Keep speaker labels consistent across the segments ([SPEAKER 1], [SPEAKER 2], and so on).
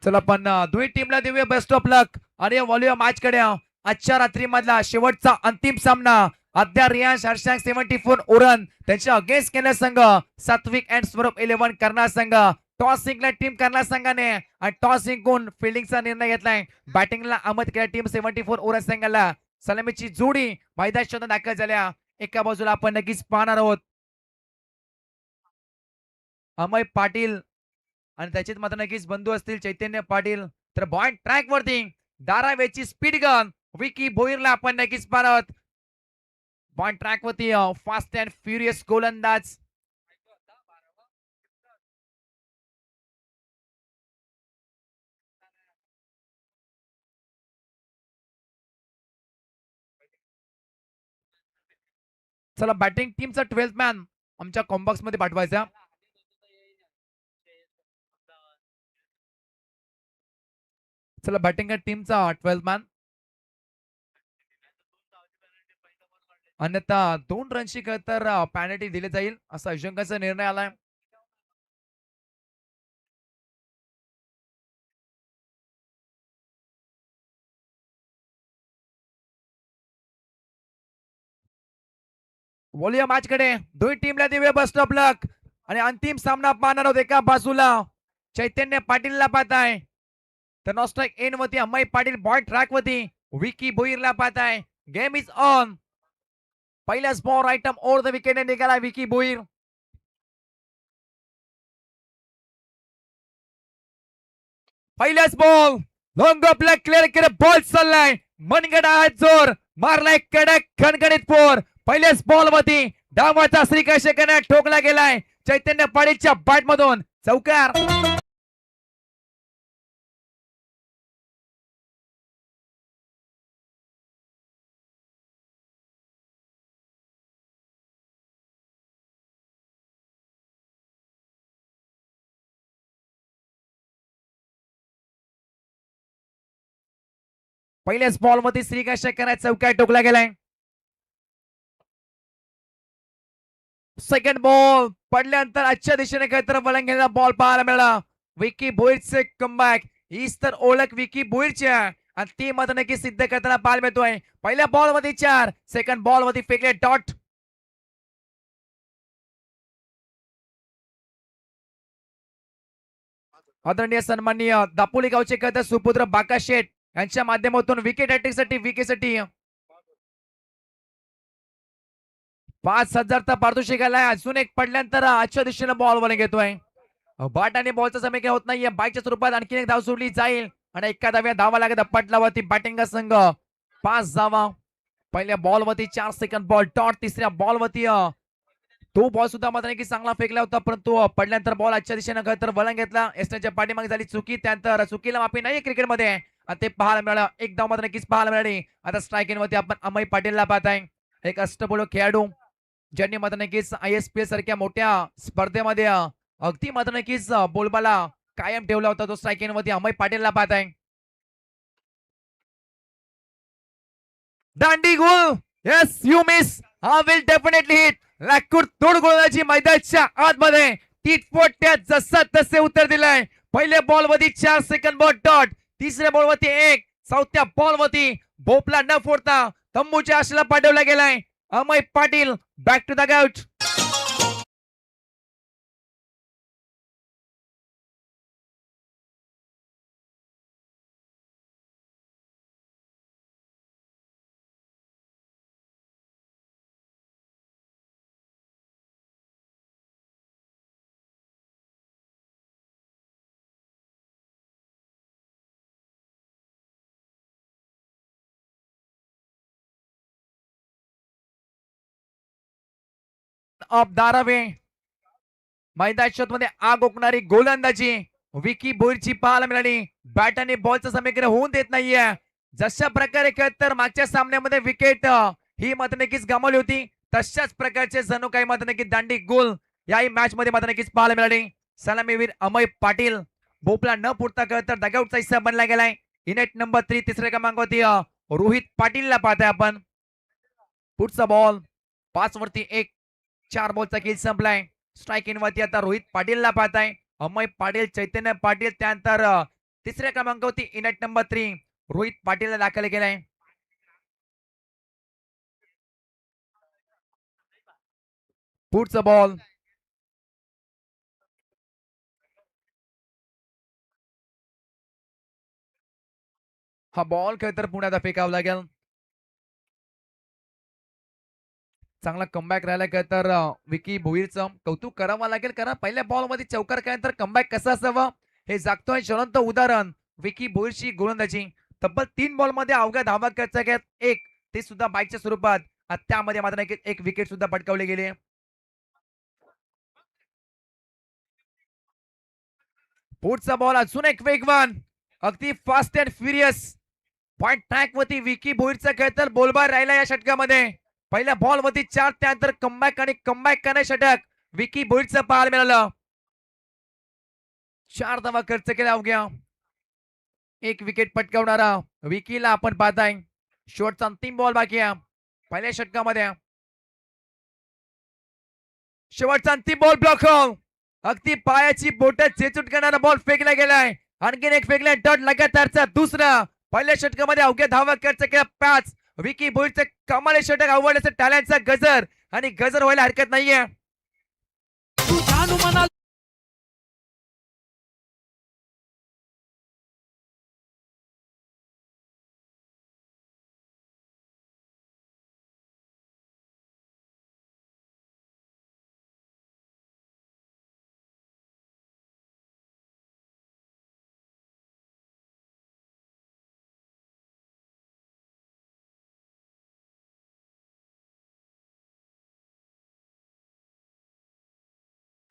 [SPEAKER 1] चला पण दोन्ही टीमला देऊया बेस्ट ऑफ लक आणि वळूया मॅच कडे. आजच्या रात्री मधला शेवटचा अंतिम सामना अद्या रियांश हर्षांक 74 उरण त्यांच्या अगेन्स्ट केला संघ सात्विक अँड स्वरूप 11 करणार संघ. टॉस जिंकला टीम करणार संघाने आणि टॉस जिंकून फिल्डिंगचा निर्णय घेतलाय. बॅटिंगला अहमद केला टीम 74 उरण संघाला. सलामीची जोडी मैदानात दाखल झाल्या. एका बाजूला आपण नक्कीच पाहणार आहोत अमय पाटील आणि त्याचेच मात्र नक्कीच बंधू असतील चैतन्य पाटील. तर बॉइंट ट्रॅक वरती धारावेची स्पीड गन विकी भोईरला आपण नक्कीच पाहत. बॉइंट ट्रॅक वरती फास्ट अँड फ्युरियस गोलंदाज. चला बॅटिंग टीमचा 12th मॅन आमच्या कॉम्बॉक्स मध्ये पाठवायचा. चला बॅटिंग टीमचा 12th मॅन. अन्यथा 2 रनची तर पॅनल्टी दिली जाईल असा अशंकाचा निर्णय आलाय. बोलूया मॅच कडे. दोन्ही टीमला देऊया बेस्ट ऑफ लक आणि अंतिम सामना पाहणार आहोत. एका बाजूला चैतन्य पाटीलला पाहताय तर नॉस्ट्राईक एन वरती अमय पाटील बॉल ट्रॅक वरती विकी भोईरला पाहताय. Game is on. पहिलाच बॉल आयटम ओव्हर द विकेट निघाला विकी भोईर. पहिलाच बॉल लॉंग ऑफला क्लिअर केलं. बॉल चाललाय मनगडा जोर मारलाय कडक खणखणीत फोर. पहिल्याच बॉल वरती डावाचा श्रीकाश ठोकला गेलाय चैतन्य पाटीलच्या बॅट मधून चौकार. पहिल्याच बॉल मध्ये श्रीकाश चौकार टोकला गेलाय. सेकंड बॉल पडल्यानंतर आजच्या दिशेने काहीतरी वळण बॉल पाहायला मिळाला. विकी भोईरचे कमबॅक हीच तर ओळख विकी भोईरच्या आणि ती मात्र नक्की सिद्ध करताना पाहायला मिळतोय. पहिल्या बॉल मध्ये 4 सेकंड बॉल मध्ये फेकले डॉट. आदरणीय सन्माननीय दापोली गावचे कहता सुपुत्र बाका शेठ यांच्या माध्यमातून विकेट हॅट्रिकसाठी विकेसाठी 5,000चा पारितोषिक आलाय. अजून एक पडल्यानंतर आजच्या दिशेने बॉल वर घेतोय. बॅट आणि बॉलचा समय काय होत नाहीये. बायच्या स्वरूपात आणखी एक धाव सोडली जाईल आणि एका धाव्या धावा लागत पटलावरती बॅटिंग संघ 5 धावा. पहिल्या बॉल वरती 4 सेकंड बॉल डॉट. तिसऱ्या बॉल वरती तो बॉल सुद्धा मात्र की चांगला फेकला होता परंतु पडल्यानंतर बॉल आजच्या दिशेने तर वळण घेतला. एसटीच्या पाठीमागे झाली चुकी. त्यानंतर चुकीला माफी नाही क्रिकेटमध्ये आणि ते पाहायला मिळालं. एक धाव मात्र नक्कीच पाहायला मिळाली. आता स्ट्रायकिंग वरती आपण अमय पाटीलला पाहताय एक अष्टपैलू खेळाडू ज्यांनी मात्र नक्कीच ISPL सारख्या मोठ्या स्पर्धेमध्ये अगदी मात्र नक्कीच बोलबाला कायम ठेवला होता. तो स्ट्रायकिंग वरती अमय पाटीलला पाहताय. दांडी गोल. Yes you miss. हा विल डेफिनेटली हिट. लाकूड तोड गोळाची मैदानाच्या आतमध्ये टीटपोट्या जसा तसे उत्तर दिलंय. पहिल्या बॉल वरती 4 सेकंड बॉल डॉट. तिसऱ्या बॉल वरती 1. चौथ्या बॉल वरती भोपला न फोडता तंबूच्या आशेला पाठवला गेलाय. Amay Patil back to the गाउट. ऑफ धारावे मैदान मध्ये आग ओकणारी गोलंदाजी विकी भोईरची पाहायला मिळाली. बॅट आणि बॉलचा समीकरण होऊन देत नाहीये. जशा प्रकारे खेळत तर मागच्या सामन्यामध्ये विकेट ही मात्र नक्कीच गमावली होती तशाच प्रकारचे जणू काही मात्र नक्कीच दांडी गोल याही मॅच मध्ये मात्र नक्कीच पाहायला मिळाली. सलामीवीर अमय पाटील भोपला न फुटता खेळत तर डगआउटचा हिस्सा बनला गेलाय. इनेट नंबर 3 तिसऱ्या क्रमांकावरती रोहित पाटीलला पाहताय आपण. पुढचा बॉल 5 वरती 1. 4 बॉलचा खेळ संपलाय. स्ट्राईक इन वरती आता रोहित पाटीलला पाहताय. अमय पाटील चैतन्य पाटील त्यानंतर तिसऱ्या क्रमांकावरती इनॅट नंबर 3 रोहित पाटीलला दाखल केलाय. पुढचा बॉल हा बॉल खरं तर पुण्यात फेकावा लागेल. चांगला कमबॅक राहिला काय तर विकी भोईरचं कौतुक करावं लागेल, कारण पहिल्या बॉल मध्ये चौकार केल्यानंतर कमबॅक कसं असावं हे जागतोय ज्वलंत उदाहरण विकी भोईरची गोलंदाजी. तब्बल 3 बॉल मध्ये अवघ्या धावा करत एक, ते सुद्धा बाईकच्या स्वरूपात. त्यामध्ये मात्र एक विकेट सुद्धा पटकावली गेली. पुढचा बॉल अजून एक वेगवान, अगदी fast and furious point track वरती विकी भोईरचा खेळ तर बोलबार राहिला या षटकामध्ये. पहिल्या बॉल वरती 4, त्यानंतर कमबॅक आणि कमबॅक करणे षटक विकी भोईरचं पाहायला मिळालं. 4 धावा खर्च केल्या अवघ्या. एक विकेट पटकावणारा विकीला आपण पाहताय. शेवटचा अंतिम बॉल बाकी आहे पहिल्या षटकामध्ये. शेवटचा अंतिम बॉल ब्लॉक होल, अगदी पायाची बोट चेचूट करणारा बॉल फेकला गेलाय. आणखीन एक फेकलाय डॉट लगातारचा दुसरा. पहिल्या षटकामध्ये अवघ्या धावा खर्च केल्या 5. विकी भोईरचं कमाल षटक आवडल्याचं टॅलेंटचा गजर, आणि गजर व्हायला हरकत नाहीये.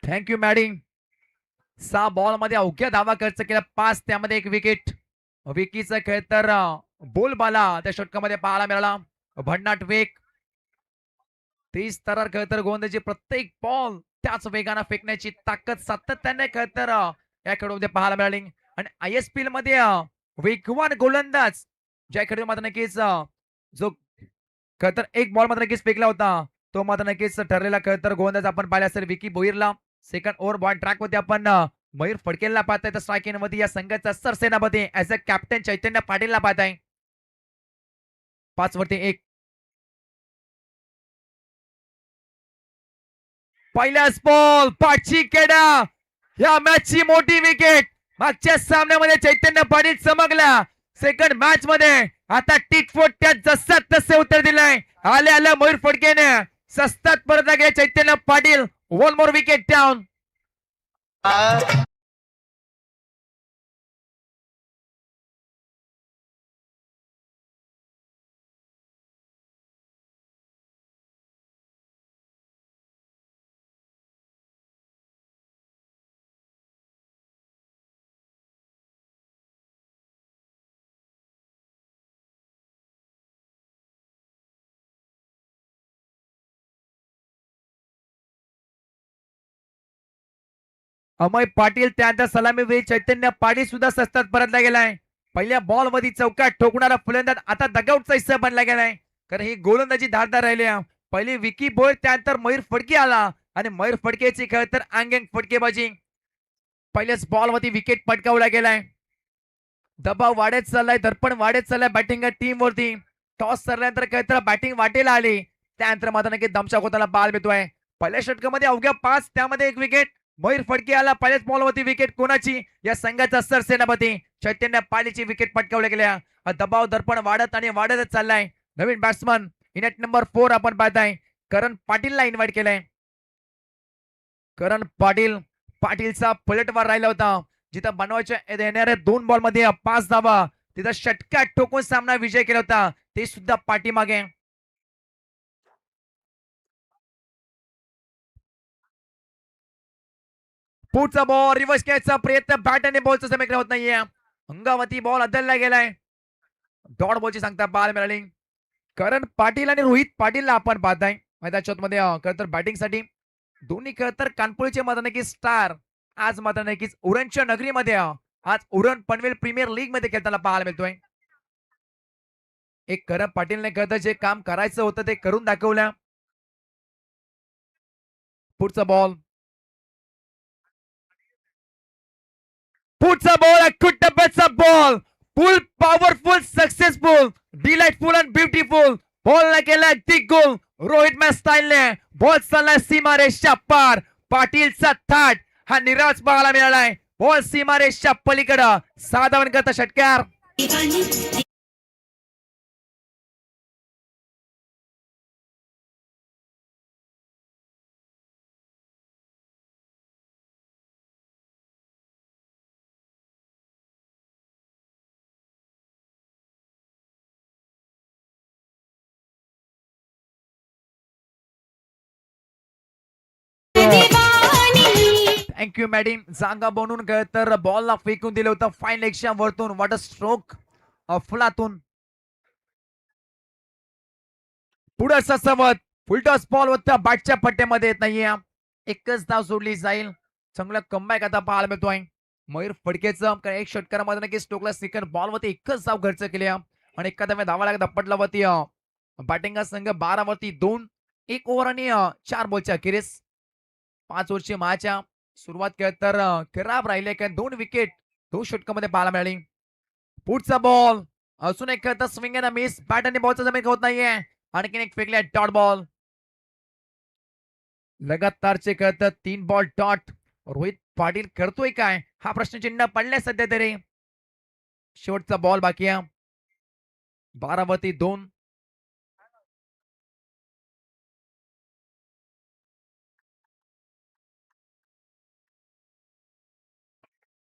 [SPEAKER 1] Thank you Maddy. 6 बॉल मध्ये अवघ्या धावा खर्च केला 5, त्यामध्ये एक विकेट. विकीचा खेळ तर बोलबाला त्या षटकामध्ये पाहायला मिळाला. भन्नाट वेग, 30 तरार खेळ तर गोलंदाजी, प्रत्येक बॉल त्याच वेगाने फेकण्याची ताकद सातत्याने खेळ तर या खेळामध्ये पाहायला मिळाली. आणि ISPL मध्ये वेगवान गोलंदाज ज्या खेळाडू मात्र नक्कीच जो खर तर एक बॉल मात्र नक्कीच फेकला होता, तो मात्र नक्कीच ठरलेला खर तर गोलंदाज आपण पाहिला असेल विकी भोईरला. सेकंड ओव्हर बॉल ट्रॅक वरती आपण मयूर फडकेलला पाहताय, तर स्ट्रायकिंग मध्ये या संघाचा सरसेनापती ऍज अ कॅप्टन चैतन्य पाटीलला पाहताय. 5 वरती 1. पहिल्याच बॉल पाचची केडा, या मॅचची मोठी विकेट. मागच्या सामन्यामध्ये चैतन्य पाटील चमकला, सेकंड मॅच मध्ये आता टिट फोट त्यात जसं तसे उत्तर दिलंय. आले आले मयूर फडकेने सस्तात परत गेले Chaitanya Patil. 1 more wicket down. Amay Patil त्यानंतर सलामीवीर चैतन्य पाटील सुद्धा सस्तात परतला गेलाय. पहिल्या बॉल मध्ये चौकात ठोकणारा फलंदाज आता डगआउटचा हिस्सा बनला गेलाय, कारण ही गोलंदाजी धारदार राहिली. पहिली विकी भोईर, त्यानंतर मयूर फडके आला, आणि मयूर फडकेची खेळ तर अंगेंग फटकेबाजी. पहिल्याच बॉल मध्ये विकेट पटकावला गेलाय. दबाव वाढत चाललाय, दर्पण वाढत चाललाय बॅटिंग टीम वरती. टॉस सरल्यानंतर काय तर बॅटिंग वाटेला आली, त्यानंतर मात्र नक्की दमछाक होताना बाल मिळतोय. पहिल्या षटकामध्ये अवघ्या 5, त्यामध्ये एक विकेट. मयूर फडके आला, पहिल्याच बॉलवरती विकेट कोणाची? या संघाचा सरसेनापती चैतन्य पाटीलची विकेट पटकावल्या गेल्या. दबाव दर्पण वाढत आणि वाढतच चाललाय. नवीन बॅट्समन इनेट नंबर 4 आपण पाहताय, करण पाटीलला इन्व्हाइट केलंय. करण पाटील, पाटीलचा पलटवार राहिला होता, जिथं बनवायच्या येणाऱ्या 2 बॉल मध्ये 5 धावा, तिथं षटकात ठोकून सामना विजय केला होता, ते सुद्धा पाठीमागे. पुढचा बॉल रिव्हर्स घ्यायचा प्रयत्न, बॅट आणि बॉलचा समेकन होत नाहीये. अंगावती बॉल अदलला गेलाय. डॉट बॉलची सांगता बाल मिळाली. करण पाटील आणि रोहित पाटीलला आपण पाहताय मैदानाच्या मध्ये खरं तर बॅटिंग साठी. दोन्ही खरं तर कानपुरीचे मात्र नक्की स्टार आज मात्र नक्कीच उरणच्या नगरीमध्ये आज उरण पनवेल प्रीमियर लीग मध्ये खेळताना पाहायला मिळतोय. एक करण पाटीलने खरं तर जे काम करायचं होतं ते करून दाखवलं. पुढचा बॉल पुढचा बॉल टप्प्याचा ball full powerful successful delightful and beautiful ball न केला अगदी गोल रोहित मॅच स्टाईलने बॉल चालला सीमारेषच्या पार पाटीलचा थाट हा निराश बघायला मिळालाय बॉल सीमारेषच्या पलीकडं 6 धावांनी करता षटकार थँक्यू मॅडम जागा बनवून काय तर बॉलला फेकून दिलं होतं फाईन लेगच्या वरतून वॉटर स्ट्रोक फुलातून पुढे ससवत फुलटॉस बॉल होता बॅटच्या पट्ट्यामध्ये येत नाहीये एकच धाव सोडली जाईल चांगला कमबॅक आता पाहायला मिळतोय मयूर फडकेचं एक षटकारामध्ये नक्की स्टोकला सेकंड बॉल वरती एकच धाव खर्च केली आणि एखाद्या धावा लागत पटला वरती बॅटिंग संघ 12 वरती 2 1 ओव्हर आणि 4 बॉलच्या अखेरीस 5 ओव्हरची मॅच सुरुवात केली तर खराब राहिले काय 2 विकेट 2 षटकामध्ये पाहायला मिळाली पुढचा बॉल अजून एक खेळता स्विंग अँड मिस बॅट आणि बॉलचा जमेक होत नाहीये आणखीन एक फेकले डॉट बॉल लगातारचे खेळतात 3 बॉल डॉट रोहित पाटील करतोय काय हा प्रश्नचिन्ह पडलाय सध्या तरी शेवटचा बॉल बाकी आहे 12 वरती 2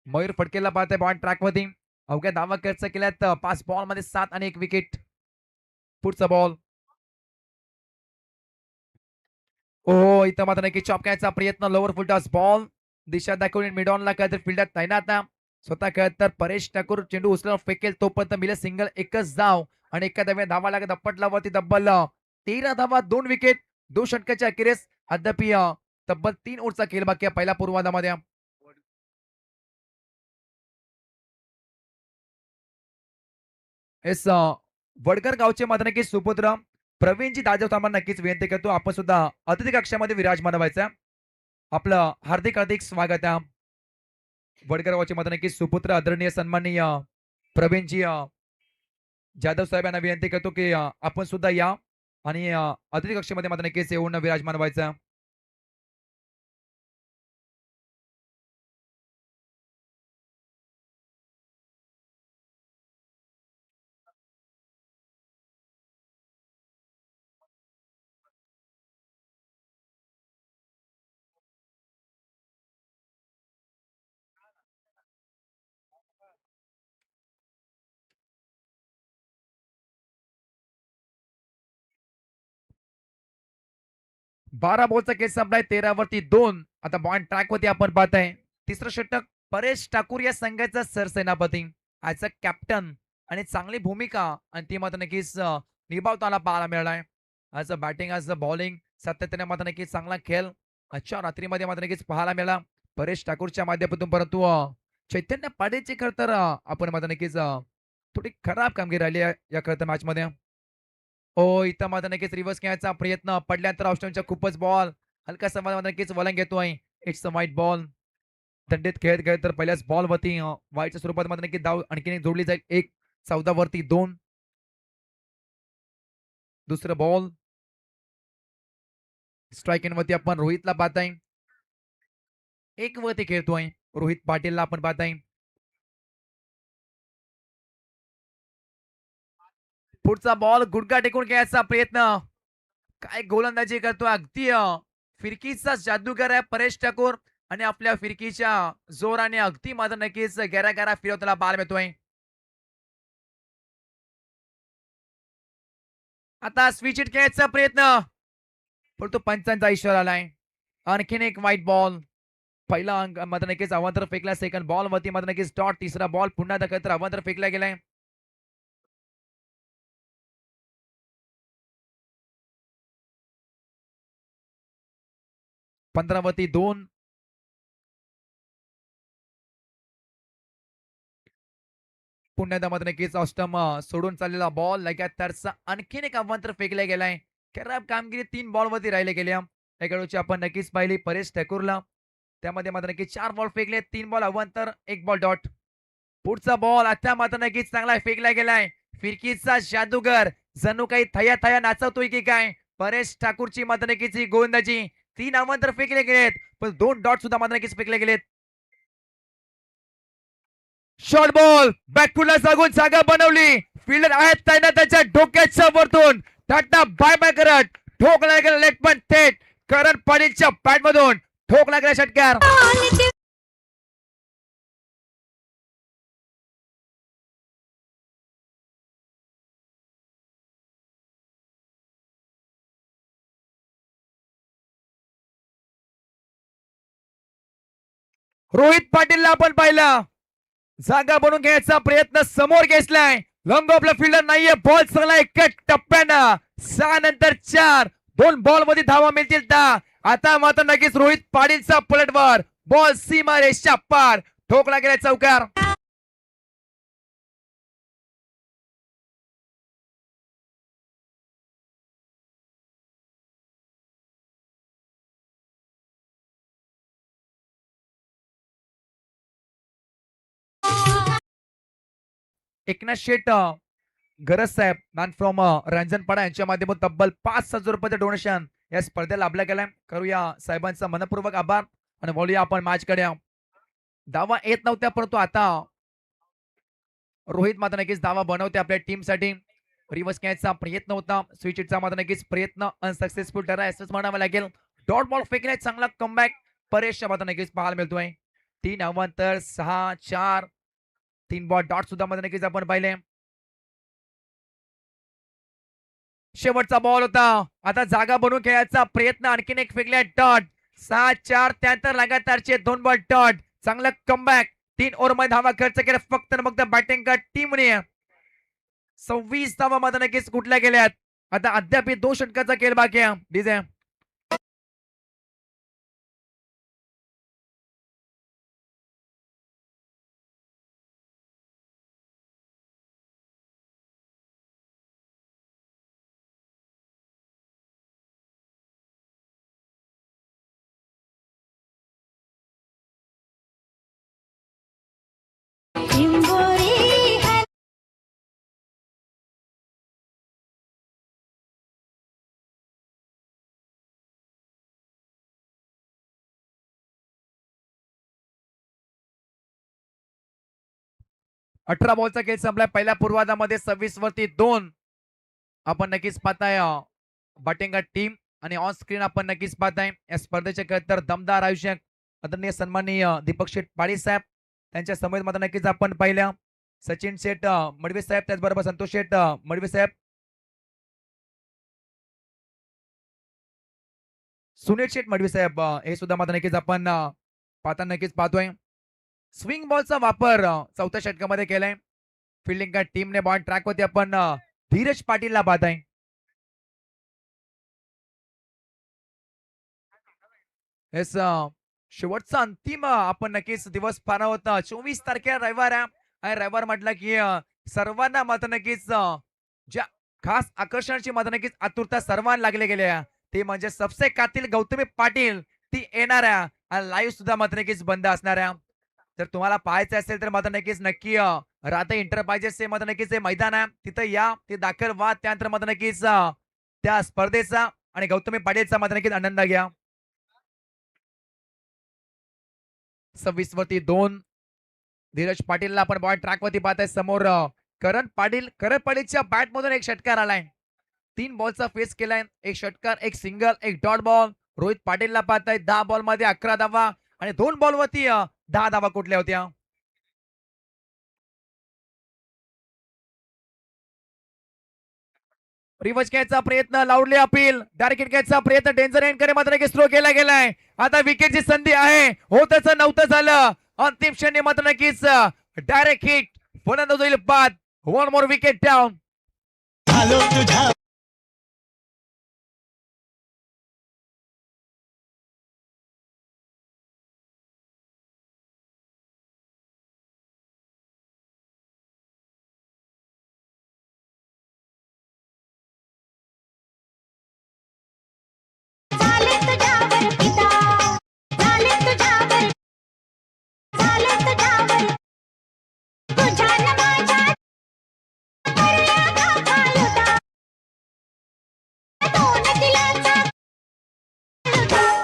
[SPEAKER 1] मयूर फडकेला पाहते बॉल ट्रॅक मध्ये अवघ्या धावा खर्च केल्यात 5 बॉल मध्ये 7 आणि 1 विकेट पुढचा बॉल ओ इथं मात्र नक्की चॉप करायचा प्रयत्न लोवर फुलटॉस बॉल दिशा दाखवून मिडॉनला काय तर फिल्डर तैनात स्वतः खेळत तर परेश ठाकूर चेंडू उचलून फेकेल तोपर्यंत मिले सिंगल एकच धाव आणि एका धाव्या धावा लागत अपटलावरती तब्बल 13 धावा 2 विकेट 2 षटकाच्या अखेरीस अद्याप तब्बल 3 ओव्हरचा खेळ बाकी आहे पहिल्या पूर्वार्धामध्ये एस वडकर गावचे मात्र नक्की सुपुत्र प्रवीणजी दाजव साहेबांना नक्कीच विनंती करतो आपण सुद्धा अतिथी कक्षामध्ये विराजमान व्हायचं आपलं हार्दिक हार्दिक स्वागत आहे वडकर गावचे मात्र नक्कीच सुपुत्र आदरणीय सन्माननीय प्रवीणजी जाधव साहेब यांना विनंती करतो की आपण सुद्धा या आणि अतिथी कक्षेमध्ये मात्र नक्कीच येऊन विराजमान व्हायचं 12 बॉलचा केस संपलाय 13 वरती 2 आता बॉन्ड ट्रॅक वरती आपण पाहताय तिसरं षटक परेश ठाकूर या संघाचा सरसेनापती ऍज अ कॅप्टन आणि चांगली भूमिका आणि ती मात्र नक्कीच निभावताना पाहायला मिळालाय as a batting as a bowling सातत्याने मात्र नक्कीच चांगला खेळ आजच्या रात्रीमध्ये मात्र नक्कीच पाहायला मिळाला परेश ठाकूरच्या माध्यमातून परंतु चैतन्य पाडेचे खर तर आपण मात्र नक्कीच थोडी खराब कामगिरी राहिली या खर तर मॅच मध्ये ओ इथं मात्र नक्कीच रिव्हर्स खेळायचा प्रयत्न पडल्यानंतर ऑस्ट्रेलियाच्या खूपच बॉल हलका समाज नक्कीच वलंग घेतोय इट्स अ व्हाईट बॉल दंडित खेळत खेळत तर पहिल्याच बॉल वरती व्हाईटच्या स्वरूपात मात्र नक्की धाव आणखीन एक जोडली जाईल 1 14 वरती 2 दुसरं बॉल स्ट्राईक इन वरती आपण रोहितला पाहताय 1 वरती खेळतोय रोहित पाटीलला आपण पाहताय पुढचा बॉल गुडघा टेकून खेळायचा प्रयत्न काय गोलंदाजी करतो अगदी फिरकीचा जादूगार आहे परेश ठाकूर आणि आपल्या फिरकीच्या जोराने अगदी मात्र नक्कीच गॅरा गॅरा फिरवताना बाल मिळतोय आता स्विच इट खेळायचा प्रयत्न परंतु पंचांचा इशारा आलाय आणखीन एक व्हाईट बॉल पहिला अंक मात्र नक्कीच अवांतर फेकला सेकंड बॉल वरती मात्र नक्कीच डॉट तिसरा बॉल पुन्हा दाखल तर अवांतर फेकला गेलाय 15 वरती 2 पुन्हा एकदा मात्र नक्कीच ऑस्टम सोडून चाललेला बॉल लगातारचा आणखीन एक अवांतर फेकला गेलाय खराब कामगिरी 3 बॉल वरती राहिले गेल्या या खेळाडूची आपण नक्कीच पाहिली परेश ठाकूरला त्यामध्ये मात्र नक्कीच 4 बॉल फेकले, 3 बॉल अवांतर, 1 बॉल डॉट. पुढचा बॉल आता मात्र नक्कीच चांगला फेकला गेलाय. फिरकीचा जादूगर जणू काही थया थया नाचवतोय की काय. परेश ठाकूरची मात्र नक्कीच ही गोलंदाजी. 3 अवांतर फेकले गेलेत, पण 2 डॉट सुद्धा मात्र नक्कीच फेकले गेलेत. शॉर्ट बॉल बॅकफुटला सांगून जागा बनवली. फिल्डर आहेत त्यांना त्याच्या डोक्याच्या वरतून टाटा बाय बाय करत ठोकला गेला लेट पण थेट करण पाटीलच्या बॅट मधून ठोकला गेला षटकार. रोहित पाटीलला आपण पाहिलं जागा बनवून घ्यायचा प्रयत्न समोर घेतलाय. लॉंग ऑफला फिल्डर नाहीये. बॉल चांगला एका टप्प्यानं 6 नंतर 4 2 बॉल मध्ये धावा मिळतील का. आता मात्र नक्कीच रोहित पाटीलचा पलटवार. बॉल सीमा रेषा पार ठोकला गेला चौकार. एकनाथ शेट गरज साहेब मॅन फ्रॉम रंजनपाडा यांच्या माध्यमातून तब्बल 5,000 रुपयाचं डोनेशन या स्पर्धेला लाभलं गेलंय. करूया साहेबांचा मनपूर्वक आभार आणि बोलूया आपण मॅच कडे. धावा येत नव्हत्या परंतु आता रोहित मात्र नक्कीच धावा बनवते आपल्या टीमसाठी. रिवर्स घ्यायचा प्रयत्न होता. स्विच हिटचा मात्र नक्कीच प्रयत्न अनसक्सेसफुल ठरला असंच म्हणावं लागेल. डॉट बॉल फेकलाय चांगला कमबॅक परेशच्या मात्र नक्कीच पाहायला मिळतोय. 3 अवांतर 6-4 3 बॉल डॉट सुद्धा मात्र नक्कीच आपण पाहिले. शेवटचा बॉल होता. आता जागा बनवून खेळायचा प्रयत्न आणखीन एक फेकल्या डॉट. 6-4 त्यानंतर लगातारचे 2 बॉल डॉट. चांगला कमबॅक 3 ओव्हर मध्ये धावा खर्च केला फक्त फक्त बॅटिंग का टीमने. 26 धावा मध्ये नक्कीच कुठल्या गेल्यात. आता अद्याप 2 षटकाचा खेळ बाकी आहे. डीजे
[SPEAKER 2] चिंबोरी
[SPEAKER 1] 18 बॉलचा खेळ संपलाय. पहिल्या पूर्वार्धामध्ये 26 वरती 2 आपण नक्कीच पाहताय बॅटिंग टीम आणि ऑन स्क्रीन आपण नक्कीच पाहताय या स्पर्धेचे खेळ तर दमदार आयुष्य आदरणीय सन्माननीय दीपक शेठ पाडी साहेब त्यांच्या समोर मात्र नक्कीच आपण पाहिलं. सचिन शेठ मडवी साहेब त्याचबरोबर संतोष शेठ मडवी साहेब, सुनील शेठ मडवी साहेब हे सुद्धा मात्र नक्कीच आपण पाहताना नक्कीच पाहतोय. स्विंग बॉलचा वापर चौथ्या षटकामध्ये केलाय. फिल्डिंग का टीमने बॉल ट्रॅक होती आपण धीरज पाटीलला पाहताय. येस शेवटचा अंतिम आपण नक्कीच दिवस पाहणार होता. 24 तारखेला रविवार आहे आणि रविवार म्हटलं की सर्वांना मात्र नक्कीच ज्या खास आकर्षणाची मात्र नक्कीच आतुरता सर्वांना लागले गेले आहे. ते म्हणजे सबसे कातील गौतमी पाटील ती येणार आहे आणि लाईव्ह सुद्धा मात्र नक्कीच बंद असणार आहे. जर तुम्हाला पाहायचं असेल तर मात्र नक्कीच नक्की राधा इंटरप्राइजेसचे मात्र नक्कीच हे मैदान आहे तिथं या ते दाखल व्हा. त्यानंतर मात्र नक्कीच त्या स्पर्धेचा आणि गौतमी पाटीलचा मात्र नक्कीच आनंद घ्या. 26 वरती 2 धीरज पाटीलला आपण बॉल ट्रॅक वरती पाहताय. समोर करण पाटीलच्या बॅट मधून एक षटकार आलाय. 3 बॉलचा फेस केलाय. एक षटकार, एक सिंगल, एक डॉट बॉल. रोहित पाटीलला पाहताय 10 बॉल मध्ये 11 धावा आणि 2 बॉल वरती 10 धावा कुठल्या होत्या. रिवर्स घ्यायचा प्रयत्न, लावले अपील, डायरेक्ट घ्यायचा प्रयत्न, डेंजर एंड करे मात्र नक्कीच थ्रो केला गेलाय. आता विकेटची संधी आहे. होतच नव्हतं झालं. अंतिम क्षणी मात्र नक्कीच डायरेक्ट हिट फलंदाज होईल बाद. One more wicket down.
[SPEAKER 2] झाले तुझ्यावर फिदा, झाले तुझ्यावर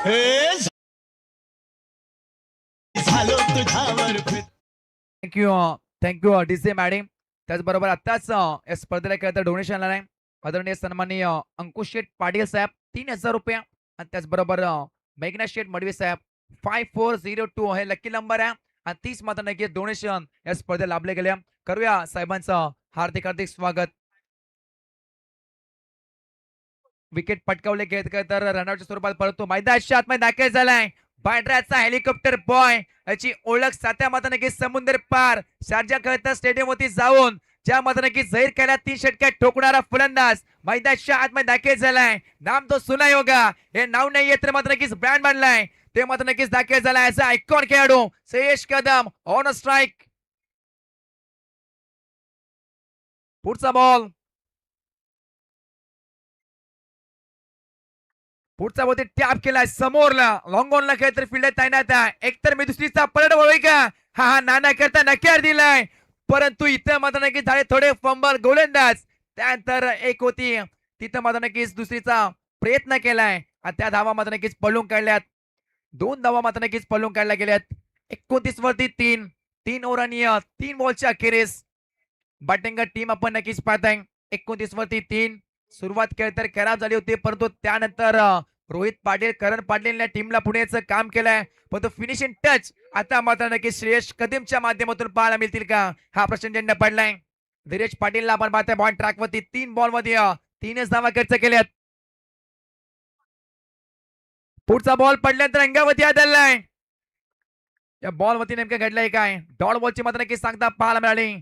[SPEAKER 3] हे झालो तुझ्यावर
[SPEAKER 1] थँक्यू थँक्यू डीसी मॅडम. त्याचबरोबर आताच या स्पर्धेला केलं डोनेशन आहे आदरणीय सन्माननीय अंकुश शेठ पाटील साहेब 3,000 रुपये आणि त्याचबरोबर मेघना शेठ मडवी साहेब 5402 हे लकी नंबर आहे आणि 30 मात्र नक्की डोनेशन या स्पर्धेला लाभले गेले. करूया साहेबांचं हार्दिक हार्दिक स्वागत. विकेट पटकावले घेत काय तर रनआउटच्या स्वरूपात परंतु मैदानाच्या आतमध्ये दाखल झालाय बांड्राचा हेलिकॉप्टर बॉय. याची ओळख सात्या मात्र नक्की समुद्र पार शारजा खेळता स्टेडियम वरती जाऊन ज्या मात्र नक्की जाहीर केला 3 षटक्यात ठोकणारा फलंदाज मैदानाच्या आतमध्ये दाखल झालाय. नाम तो सुना योगा हे नाव नाही येत मात्र नक्कीच ब्रँड बनलाय ते मात्र नक्कीच दाखल झालाय असा आयकॉन खेळाडू श्रेयश कदम ऑन स्ट्राईक. पुढचा बॉल पुढचा बोलते टॅप केलाय समोरला लॉंग ऑनला खेळतर फील्डर तैनात आहे. एकतर मी दुसरीचा पलट वळोय का हा हा नाना करता नकार दिलाय परंतु इथं मात्र नक्कीच झाले थोडे फंबल गोलंदाज. त्यानंतर एक होती तिथं मात्र नक्कीच दुसरीचा प्रयत्न केलाय आणि त्या धावा मात्र नक्कीच पळून काढल्यात. 2 धावा मात्र नक्कीच पळून काढल्या गेल्यात. 29 वरती 3 ओव्हरांनी 3 बॉलच्या अखेरीस बॅटिंग टीम आपण नक्कीच पाहताय. 29 वरती 3 सुरुवात केली तर खराब झाली होती परंतु त्यानंतर रोहित पाटील करण पाटील या टीमला पुण्याचं काम केलंय परंतु फिनिशिंग टच आता मात्र नक्की श्रेयश कदमच्या माध्यमातून पाहायला मिळतील का हा प्रश्नचिन्ह पडलाय. धीरज पाटीलला आपण पाहतोय बॉल ट्रॅक वरती 3 बॉल मध्ये 3च धावा खर्च केल्यात. पुढचा बॉल पडल्यानंतर अंगावती आदळलाय. या बॉल वरती नेमकं घडलंय काय डॉट बॉलची मात्र नक्की सांगता पाहायला मिळाली.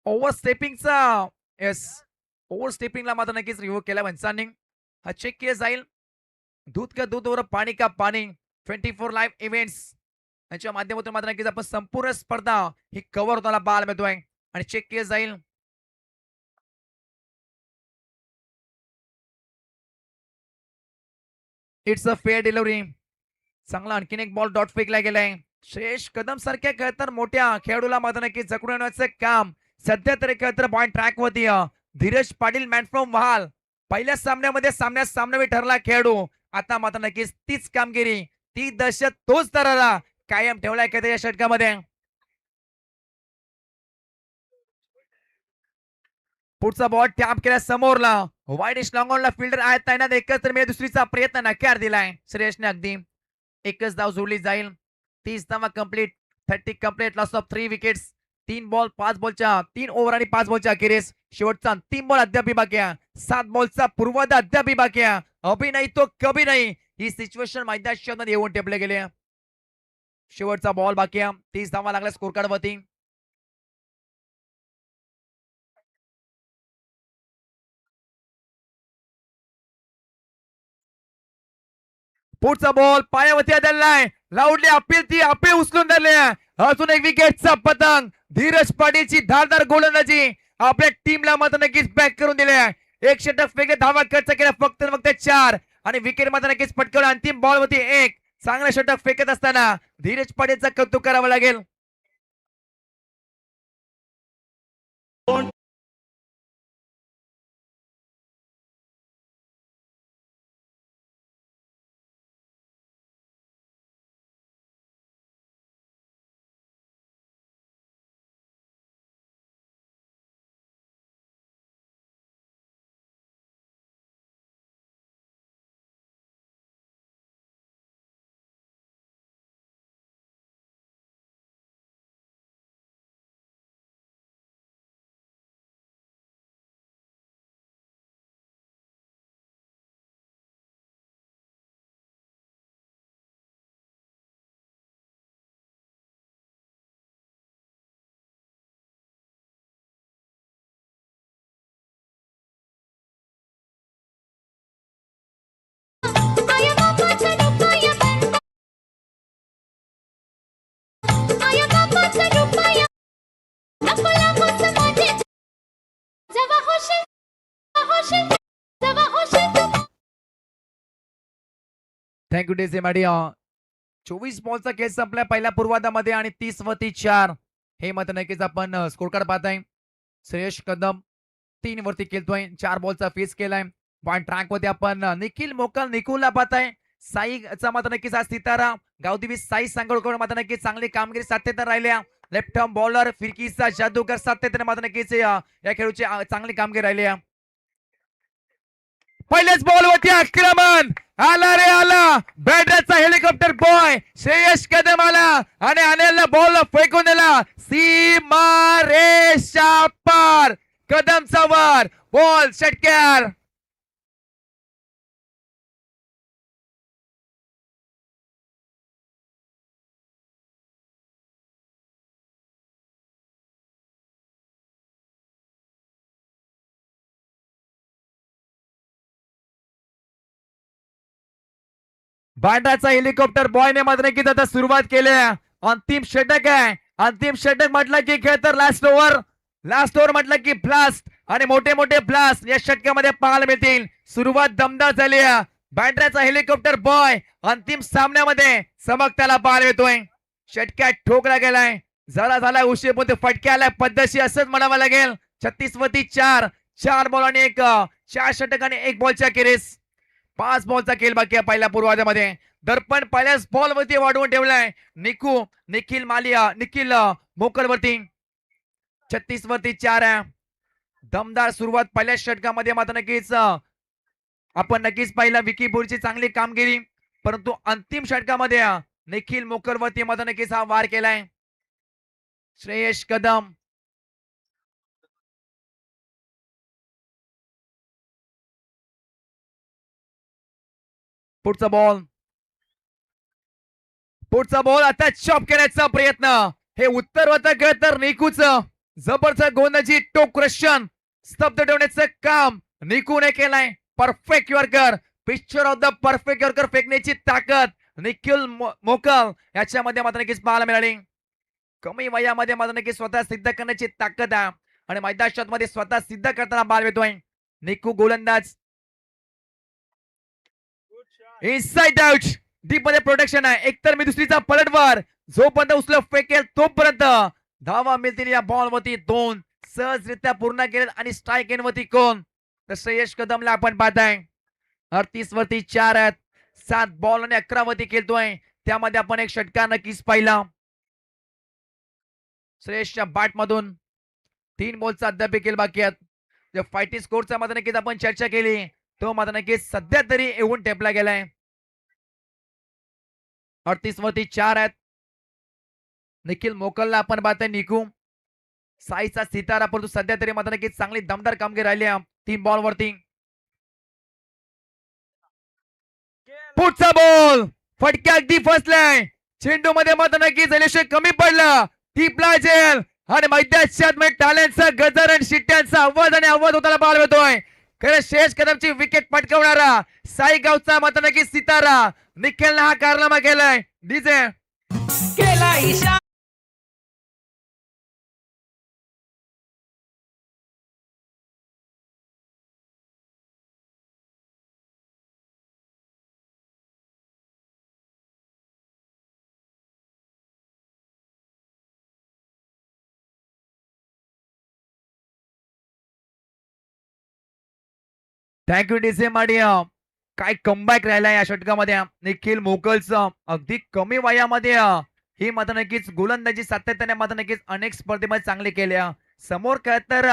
[SPEAKER 1] ओव्हर स्टेपिंगचा येस ओव्हर स्टेपिंगला मात्र नक्कीच रिव्ह्यू केला पंचांनी. हा चेक केला जाईल. दूध का दूध और पाणी का पाणी 24 लाईव्ह इव्हेंट्स यांच्या माध्यमातून मात्र नक्कीच आपण संपूर्ण स्पर्धा ही कव्हर होताना पाहायला मिळतोय आणि चेक केलं जाईल. It's a fair delivery. चांगला आणखीन एक बॉल डॉट फेकला गेलाय. श्रेयश कदम सारख्या खेळतर मोठ्या खेळाडूला मात्र नक्की जखडून आणण्याचं काम सध्या तरी खेळतर पॉइंट ट्रॅक वरती धीरज पाटील मॅन फ्रॉम वहाल पहिल्या सामन्यामध्ये सामनावी ठरला खेळाडू आता मात्र नक्कीच तीच कामगिरी ती दहशत तोच दरारा कायम ठेवलाय का या षटकामध्ये. पुढचा बॉल टॅप केला समोरला वाईडिश लॉंगॉनला फिल्डर आहेत तैनात एकच मी दुसरीचा प्रयत्न नकार दिलाय श्रेयसने. अगदी एकच धाव जोडली जाईल. 30 धावा complete 30 complete loss of 3 wickets. 3 ball 5 बॉलच्या 3 over आणि 5 बॉलच्या अखेरीस शेवटचा अंतिम बॉल अद्याप बाकी आहे. 7 बॉलचा पूर्वार्ध अद्याप बाकी आहे. अभि नाही तो कभी नाही ही सिच्युएशन मैदानात येऊन टेपले गेले. शेवटचा बॉल बाकी आहे. 30 धावा लागल्या स्कोर कार्ड वरती. पुढचा बॉल पायावरती आदळलाय लाऊडली अपील ती अपील उचलून धरले. अजून एक विकेटचा पतंग धीरज पाटीलची धारदार गोलंदाजी आपल्या टीमला मात्र नक्कीच बॅक करून दिले. एक षटक फेके धावा खर्च केला फक्त 4 आणि विकेट मात्र नक्कीच पटकवलं. अंतिम बॉल वरती एक चांगलं षटक फेकत असताना धीरज पाटीलचं कौतुक करावं लागेल.
[SPEAKER 2] आया बापाचा रुपया आया बापाचा रुपया नकोला मोस माझे जवा होशील जवा होशील तू
[SPEAKER 1] थँक्यू डेझी मॅडी. 24 बॉलचा खेळ संपला पहिल्या पूर्वार्धामध्ये आणि 30 वरती 4 हे मात्र नक्कीच आपण स्कोर कार्ड पाहताय. श्रेयश कदम 3 वरती खेळतोय 4 बॉलचा फेस केलाय. पॉइंट ट्रॅक वरती आपण निखिल मोकल निकुलला पाहताय साईचा मात्र नक्कीच आज सितारा गावदेवी साई सांगोळकर मात्र नक्कीच चांगली कामगिरी सातत्याने राहिल्या. लेफ्ट आर्म बॉलर फिरकीचा जादूगर सातत्याने मात्र नक्कीच या खेळाची चांगली कामगिरी राहिली आहे. पहिल्याच बॉल वरती आक्रमण आला रे आला. बॅटरचा हेलिकॉप्टर बॉय श्रेयस कदम आला आणि अनिलने बॉल फेकून दिला सीमा रेषा पार. कदमचा वर बॉल षटकार. बांडाचा हेलिकॉप्टर बॉयने मात्र नक्कीच आता सुरुवात केली आहे. अंतिम षटक आहे. अंतिम षटक म्हटलं की खेळ तर लास्ट ओव्हर म्हटलं की ब्लास्ट आणि मोठे मोठे ब्लास्ट या षटकामध्ये पाहायला मिळतील. सुरुवात दमदार झाली आहे. बँड्राचा हेलिकॉप्टर बॉय अंतिम सामन्यामध्ये त्याला पाहायला मिळतोय. षटक्यात ठोकला गेलाय. जरा झाला उशीर पण फटक्याला पद्धतशी असंच म्हणावं लागेल. 36 वरती 4 बॉल आणि 4 षटक आणि 1 बॉलच्या अखेरीस 5 बॉलचा खेळ बाकी आहे पहिल्या पूर्वार्धामध्ये. दर्पण पहिल्याच बॉल वरती वाढवून ठेवलाय निखिल मोकलवरती. 36 वरती 4 आहे. दमदार सुरुवात पहिल्या षटकामध्ये मात्र नक्कीच आपण नक्कीच पाहिला विकीपूरची चांगली कामगिरी. परंतु अंतिम षटकामध्ये निखिल मोकलवरती मात्र नक्कीच हा वार केलाय. श्रेयस कदम पुढचा बॉल आता चॉप करण्याचा प्रयत्न. हे उत्तर होतं खेळ तर निकूच जबरदस्त गोलंदाजी टोक रशन स्तब्ध ठेवण्याचं काम निकूने केलाय. Perfect yorker picture of the perfect yorker फेकण्याची ताकद निखिल मोकल याच्यामध्ये मात्र नक्कीच पाहायला मिळाली. कमी वयामध्ये मात्र नक्कीच स्वतः सिद्ध करण्याची ताकद आहे आणि मैदानात मध्ये स्वतः सिद्ध करताना बाल येतोय निकू गोलंदाज. इनसाइड आउट डीप मध्ये प्रोटेक्शन आहे. एकतर मी दुसरीचा पलटवार जोपर्यंत उचल फेकेल तोपर्यंत धावा मिळतील. या बॉल वरती 2 सहजरित्या पूर्ण केले आणि स्ट्राईक एन वरती कोण तर श्रेयस कदमला आपण पाहताय. 38 वरती 4 आहेत. 7 बॉल आणि 11 वरती खेळतोय. त्यामध्ये आपण एक षटकार नक्कीच पाहिला. श्रेयसच्या बॅट मधून 3 बॉलचा अद्याप खेळ बाकी आहेत. फायटिंग स्कोरचा मात्र नक्कीच आपण चर्चा केली तो मात्र नक्कीच सध्या तरी येऊन टेपला गेलाय. 38 वरती 4 आहेत. निखिल मोकलला आपण पाहतोय निकू साईचा सितारा परंतु सध्या तरी मात्र नक्कीच चांगली दमदार कामगिरी राहिली 3 बॉल वरती. पुढचा बॉल फटक्या अगदी फसलाय. चेंडू मध्ये मात्र नक्कीच जलेशे कमी पडला. टिपला जेल आणि मैदानात टाळ्यांचा गजर आणि शिट्ट्यांचा आवाज होताना पाहायला मिळतोय. खरं श्रेयस कदमची विकेट पटकावणारा साई गावचा मात्र नक्कीच सितारा निखिलने हा कारनामा केलाय. डीजे केला इशा थँक्यू डीजे माडिया. काय कमबॅक राहिला या षटकामध्ये निखिल मोकलचं. अगदी कमी वयामध्ये ही मात्र नक्कीच गोलंदाजी सातत्याने मात्र नक्कीच अनेक स्पर्धेमध्ये चांगले केल्या. समोर काय तर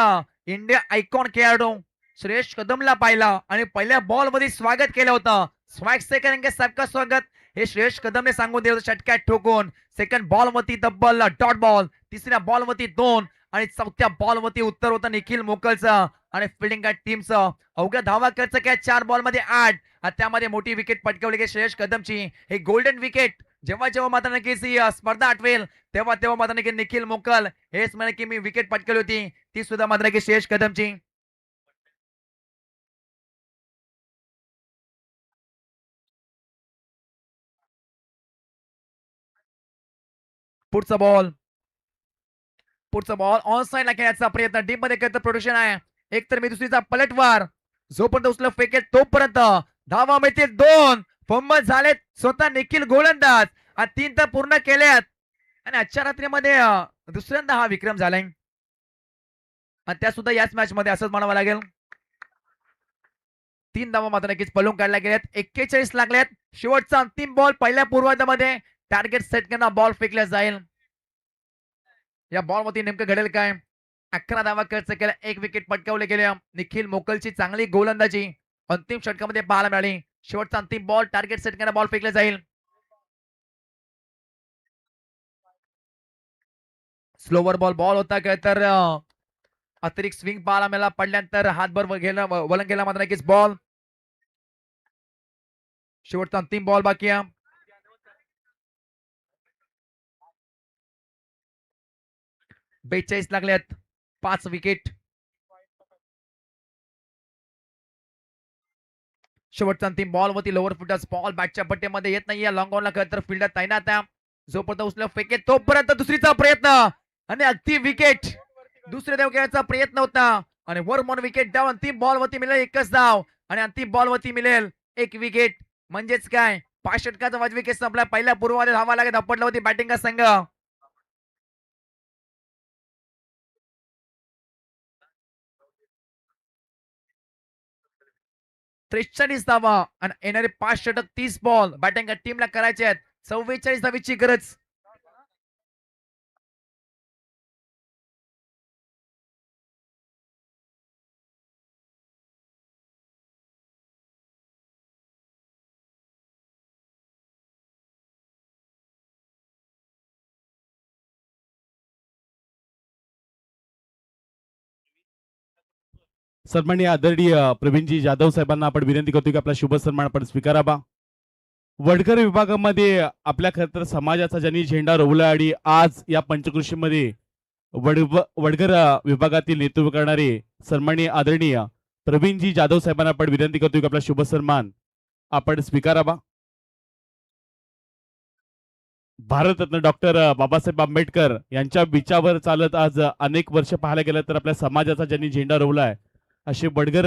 [SPEAKER 1] इंडिया आयकॉन खेळाडू श्रेयस कदमला पाहिला आणि पहिल्या बॉल मध्ये स्वागत केलं होतं. स्वागत से करेंगे सबका स्वागत हे श्रेयस कदमने सांगून दिलं होतं षटक्यात ठोकून. सेकंड बॉल वरती तब्बल डॉट बॉल. तिसऱ्या बॉल वरती 2 आणि चौथ्या बॉल वरती उत्तर होतं निखिल मोकलचं आणि फिल्डिंग टीमचं. अवघ्या धावा खर्च काय 4 बॉल मध्ये 8 आणि त्यामध्ये मोठी विकेट पटकावली गेली श्रेयस कदमची. हे गोल्डन विकेट जेव्हा मात्र नक्कीच ही स्पर्धा आठवेल तेव्हा मात्र नक्की निखिल मोकल हेच म्हणे की मी विकेट पटकावली होती ती सुद्धा मात्र नक्की श्रेयस कदमची. पुढचा बॉल ऑन साइडला खेळण्याचा प्रयत्न डीप मध्ये करत प्रोटेक्शन आहे. एकतर मी दुसरीचा पलटवार जोपर्यंत उचल फेकेल तोपर्यंत धावा मिळते 2 फंबल झालेत स्वतः निखिल गोलंदाज आणि 3 तर पूर्ण केल्यात आणि आजच्या रात्रीमध्ये दुसऱ्यांदा हा विक्रम झालाय आणि त्या सुद्धा याच मॅच मध्ये असंच म्हणावं लागेल. 3 धावा मात्र नक्कीच पळून काढल्या गेल्यात. 41 लागल्यात. शेवटचा अंतिम बॉल पहिल्या पूर्वार्धामध्ये टार्गेट सेट करणं बॉल फेकला जाईल. या बॉलवरती नेमकं घडेल काय? 11 धावा खर्च केल्या, 1 विकेट पटकावले गेले. निखिल मोकलची चांगली गोलंदाजी अंतिम षटकामध्ये पाहायला मिळाली. शेवटचा अंतिम बॉल टार्गेट सेट करणं बॉल फेकला जाईल. स्लोवर बॉल होता काय तर अतिरिक्त स्विंग पाहायला मिळाला. पडल्यानंतर हातभर वलंग गेला मात्र नक्कीच बॉल. शेवटचा अंतिम बॉल बाकी आहे. 42 लागल्यात. 5 विकेट. शेवटचा अंतिम बॉल वरती लोअर फुटर्स बॉल बॅटच्या पट्टीमध्ये येत नाहीये. लॉंग ऑनला खरं तर फिल्डर तैनात आहे. जोपर्यंत उचल फेके तोपर्यंत दुसरीचा प्रयत्न आणि अगदी विकेट. दुसरे धाव घेण्याचा प्रयत्न होता आणि वर म्हणून विकेट डाव. अंतिम बॉल वरती मिळेल एकच धाव आणि अंतिम बॉल वरती मिळेल 1 विकेट. म्हणजेच काय 5 षटकाचा 5 विकेट संपला. पहिल्या पूर्वामध्ये धावा लागत आपटला होती बॅटिंग संघ. 43 धावा आणि येणारे 5 षटक 30 बॉल बॅटिंग टीमला करायचे आहेत. 44 धावीची गरज.
[SPEAKER 4] सन्माननीय आदरणीय प्रवीणजी जाधव साहेबांना आपण विनंती करतो की आपला शुभ सन्मान आपण स्वीकारावा. वडकर विभागामध्ये आपल्या खरं तर समाजाचा ज्यांनी झेंडा रोवला आणि आज या पंचकृषीमध्ये वडगर विभागातील नेतृत्व करणारे सन्माननीय आदरणीय प्रवीणजी जाधव साहेबांना आपण विनंती करतो की आपला शुभ सन्मान आपण स्वीकारावा. भारतरत्न डॉक्टर बाबासाहेब आंबेडकर यांच्या विचारावर चालत आज अनेक वर्ष पाहायला गेलं तर आपल्या समाजाचा ज्यांनी झेंडा रोवलाय असे वडगर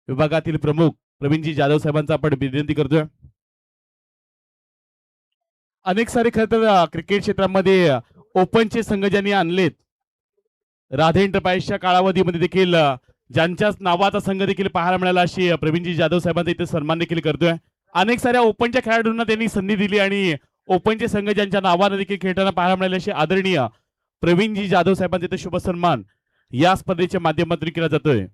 [SPEAKER 4] विभागातील प्रमुख प्रवीणजी जाधव साहेबांचा आपण विनंती करतोय. अनेक सारे खरं तर क्रिकेट क्षेत्रामध्ये ओपनचे संघ ज्यांनी आणलेत, राधे एंटरप्राइजच्या कालावधीमध्ये देखील ज्यांच्याच नावाचा संघ देखील पाहायला मिळाला अशी प्रवीणजी जाधव साहेबांचा इथे सन्मान देखील करतोय. अनेक साऱ्या ओपनच्या खेळाडूंना त्यांनी संधी दिली आणि ओपनचे संघ ज्यांच्या नावाने देखील खेळताना पाहायला मिळाले असे आदरणीय प्रवीणजी जाधव साहेबांचा इथे शुभ सन्मान या स्पर्धेच्या माध्यमातून केला जातोय.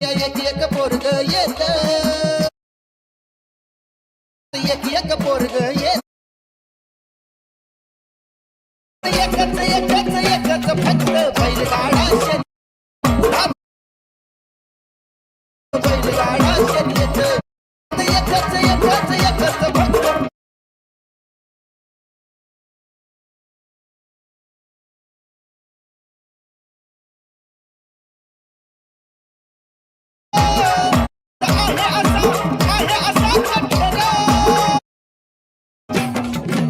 [SPEAKER 5] एक एक पोरग येत
[SPEAKER 3] एक एक पोरग ये एकच एकच एकच फक्त बैलगाडा शर्यत बैलगाडा शर्यत एकच एकच एकच फक्त आहे असा कठोर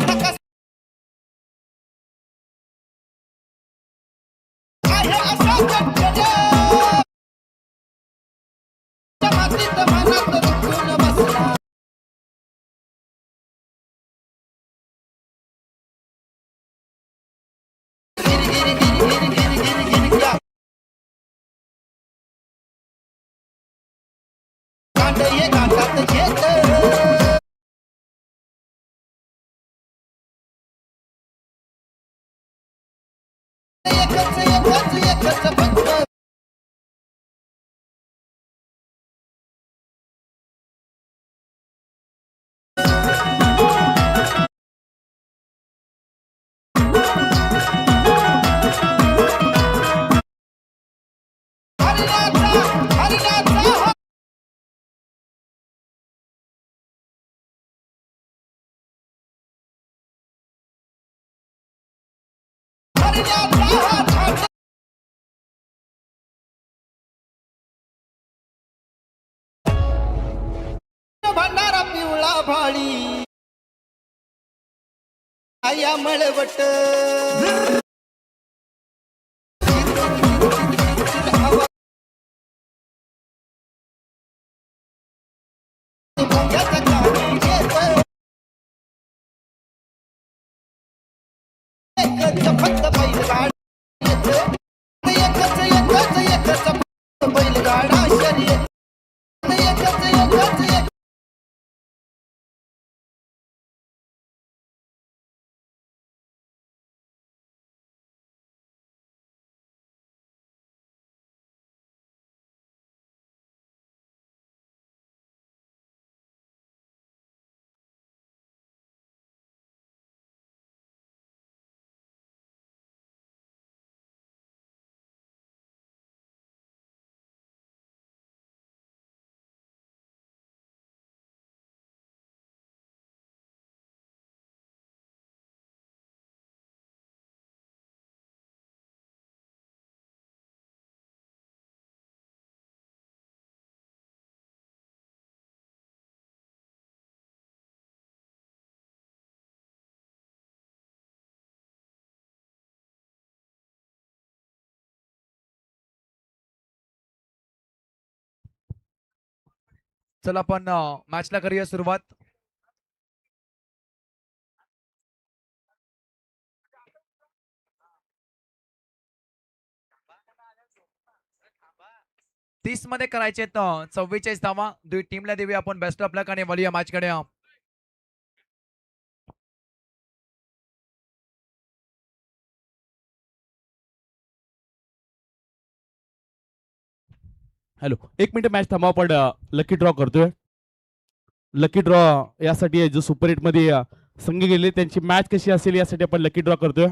[SPEAKER 3] नका आहे असा कठोर मातीत मनात रुतून बसला गिर गिर गिर गिर गिर गिर गिर गिर कांड ये कांडात घेत एकच एकच एकच फक्त हरिनाथा हरिनाथा हरिनाथा भंडारा पिवळा भाळी आया मळवट भोंग्याचा काळी घेत एकच फक्त बैलगाडा एकच एकच एकच फक्त बैलगाडा शर्यत एकच एकच एक
[SPEAKER 1] चला आपण मॅचला करूया सुरुवात. तीस मध्ये करायचे 44 धावा. दोन्ही टीमला देऊया आपण बेस्ट ऑफ लक आणि वळूया मॅच कडे.
[SPEAKER 4] हॅलो, एक मिनिट मॅच थांबा, आपण लकी ड्रॉ करतोय. लकी ड्रॉ यासाठी आहे, जो सुपर एट मध्ये संघ गेले त्यांची मॅच कशी असेल यासाठी आपण लकी ड्रॉ करतोय.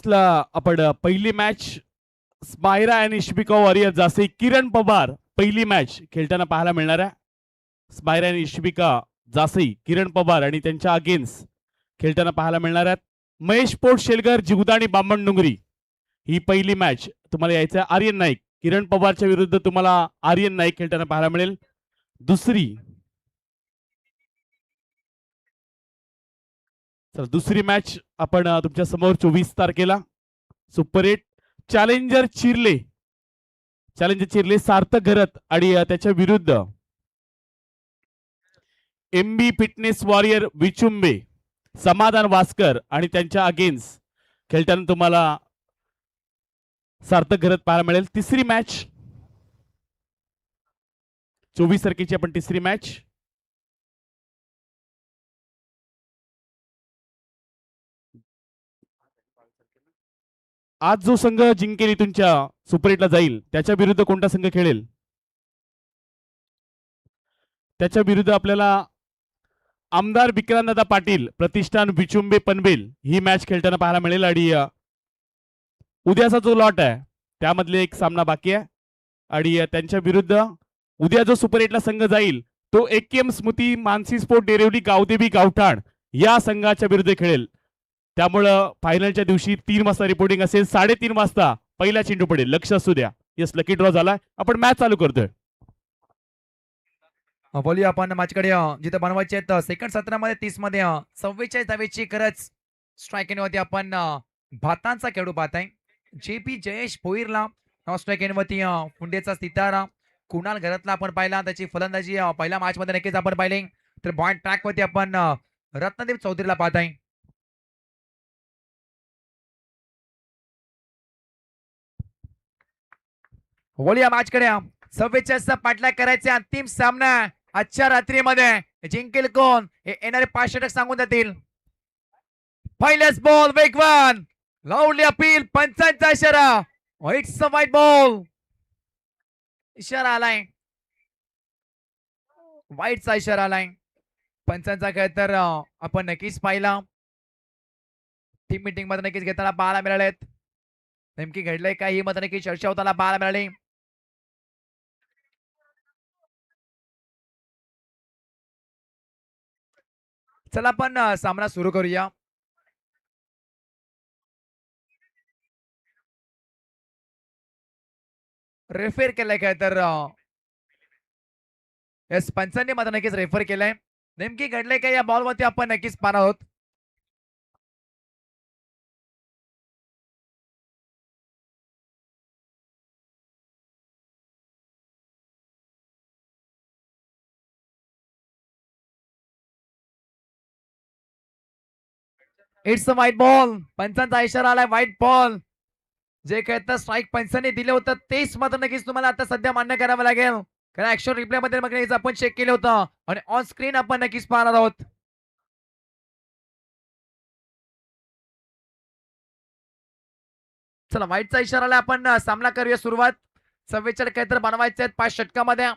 [SPEAKER 4] ला आपण पहिली मॅच स्पायरा आणि इशिबिका वॉरियर जासे किरण पवार पहिली मॅच खेळताना पाहायला मिळणार आहे. स्पायरा आणि इशिबिका जासई किरण पवार आणि त्यांच्या अगेन्स्ट खेळताना पाहायला मिळणार आहेत. महेश पोट शेलगर जिगुदाणी बामण डुंगरी ही पहिली मॅच तुम्हाला यायचं आहे. आर्यन नाईक किरण पवारच्या विरुद्ध तुम्हाला आर्यन नाईक खेळताना पाहायला मिळेल. दुसरी मॅच आपण तुमच्या समोर 24 तारखेला सुपर 8 चॅलेंजर चॅलेंज चिरले सार्थक घरत आणि त्याच्या विरुद्ध एमबी फिटनेस वॉरियर विचुंबे समाधान वास्कर आणि त्यांच्या अगेन्स्ट खेळताना तुम्हाला सार्थक घरत पाहायला मिळेल. तिसरी मॅच 24 तारखेची आपण तिसरी मॅच. आज जो संघ जिंकेल तुमच्या सुपर 8 ला जाईल त्याच्या विरुद्ध कोणता संघ खेळेल त्याच्या विरुद्ध आपल्याला आमदार विक्रांतदादा पाटील प्रतिष्ठान विचुंबे पनवेल ही मॅच खेळताना पाहायला मिळेल. आणि उद्याचा जो लॉट आहे त्यामधले एक सामना बाकी आहे आणि त्यांच्या विरुद्ध उद्या जो सुपर 8 ला संघ जाईल तो एकेएम स्मृती मानसी स्पोर्ट डेरिवली गावदेवी गावठाण या संघाच्या विरुद्ध खेळेल. त्यामुळं फायनलच्या दिवशी 3 वाजता रिपोर्टिंग असेल. 3:30 वाजता पहिला चेंडू पडेल. लक्ष असू द्या. यस लकी ड्रॉ झालाय. आपण मॅच चालू करतोय.
[SPEAKER 1] बोलूया आपण मॅचकडे जिथे बनवायचे आहेत सेकंड सत्रामध्ये 30 मध्ये 44 धावेची खरंच स्ट्राईक होती. आपण भातांचा खेळू पाहत आहे. JP जयेश भोईरला स्ट्राईक वरती फुंडेचा सितारा कुणाल घरातला आपण पाहिला. त्याची फलंदाजी पहिल्या मॅच मध्ये नक्कीच आपण पाहिले. तर बॉइंट ट्रॅक वरती आपण रत्नदेव चौधरीला पाहत आहे. बोलूया मॅचकडे 44 पाठलाग करायचे. अंतिम सामना आजच्या रात्रीमध्ये जिंकेल कोण हे येणारे 5 षटक सांगून जातील. पहिलेच बॉल वेगवान लावली अपील. पंचांचा इशारा. इट्स अ वाईट बॉल. इशारा आलाय. वाईटचा इशारा आलाय. पंचांचा खेळ तर आपण नक्कीच पाहिला. टीम मीटिंग मध्ये नक्कीच घेताना पाहायला मिळालेत. नेमकी घडलंय काय ही मध्ये नक्की चर्चा होताना पाहायला मिळाली. चला आपण सामना सुरू करूया. रेफर केलाय काय तर येस पंचांनी मात्र नक्कीच रेफर केलाय. नेमकी घडलंय काय या बॉलवरती आपण नक्कीच पाहणार आहोत. It's a wide ball. पंचांचा इशारा आलाय व्हाईट बॉल. जे काय तर स्ट्राईक पंचांनी दिलं होतं तेच मात्र नक्कीच तुम्हाला आता सध्या मान्य करावं लागेल. कारण ऍक्शन रिप्ले मध्ये मग नक्कीच आपण चेक केलं होतं आणि ऑन स्क्रीन आपण नक्कीच पाहणार आहोत. चला व्हाईटचा इशारा आलाय. आपण सामना करूया सुरुवात. 44 काय तर बनवायचे आहेत 5 षटकामध्ये.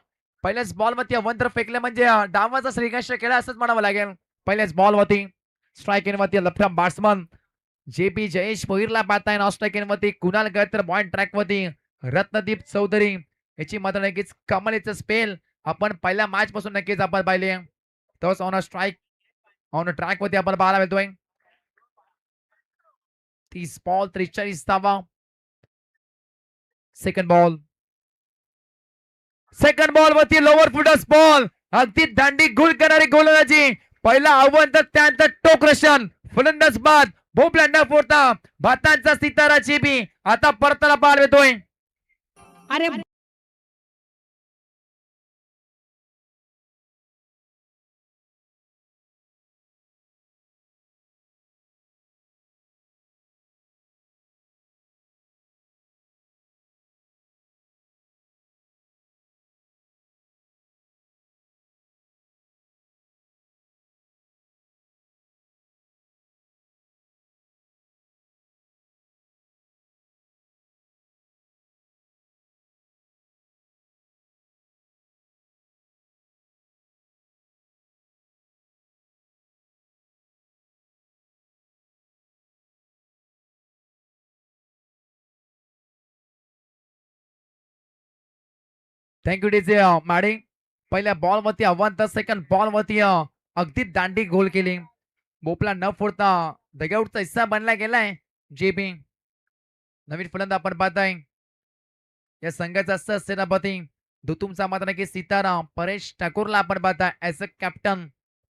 [SPEAKER 1] पहिल्याच बॉल वरती वंत्र फेकले म्हणजे डावाचा श्रीकांश केला असंच म्हणावं लागेल. पहिल्याच बॉल वरती स्ट्राईक इन वरती left arm batsman JP Jayesh Bhoir पाहताय. ऑन स्ट्राईक इन वरती कुणाल गत्र पॉइंट ट्रॅक वरती रत्नदीप चौधरी याची मात्र नक्कीच कमालीचं स्पेल आपण पहिल्या मॅच पासून नक्कीच आपण पाहिले. तोच ऑन स्ट्राईक ऑन ट्रॅक वरती आपण पाहायला मिळतोय. 30 बॉल 43 धावा. सेकंड बॉल वरती लोअर फुटर्स बॉल अगदी दांडी गुल करणारी गोलंदाजी. पहिला आव्हान तर त्यानंतर टोकरशन फलंदाज बाद भोपला न फोडता भातांचा सितारा JP आता परताला पाहायला मिळतोय.
[SPEAKER 5] अरे
[SPEAKER 1] थँक्यू डीजे माडे. पहिल्या बॉल वरती आव्हान तर सेकंड बॉल वरती अगदी दांडी गोल केली. भोपला न फोडता डगआउटचा हिस्सा बनला गेलाय JP. नवीन फलंदाज आपण पाहताय या संघाचा असं सेनापती दुतुमचा मात्र नक्की सितारा परेश ठाकूरला आपण पाहताय ऍज अ कॅप्टन.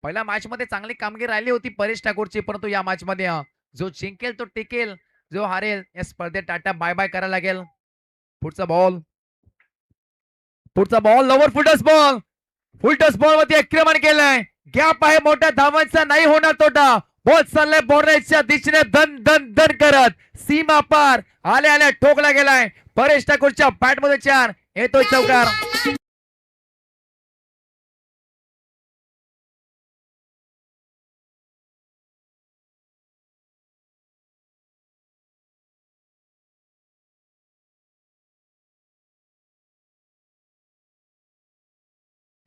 [SPEAKER 1] पहिल्या मॅच मध्ये चांगली कामगिरी राहिली होती परेश ठाकूरची. परंतु या मॅच मध्ये जो जिंकेल तो टिकेल जो हारेल या स्पर्धेत टाटा बाय बाय करायला लागेल. पुढचा बॉल पुढचा बॉल लवर फुलटस बॉल वरती आक्रमण केलंय. गॅप आहे मोठ्या धावांचा, नाही होणार तोटा. बॉल चाललाय बॉर्डरच्या दिशेने धन धन धन करत सीमा पार आल्या आल्या ठोकला गेलाय. परेश ठाकूरच्या बॅट मध्ये 4 येतोय चौकार.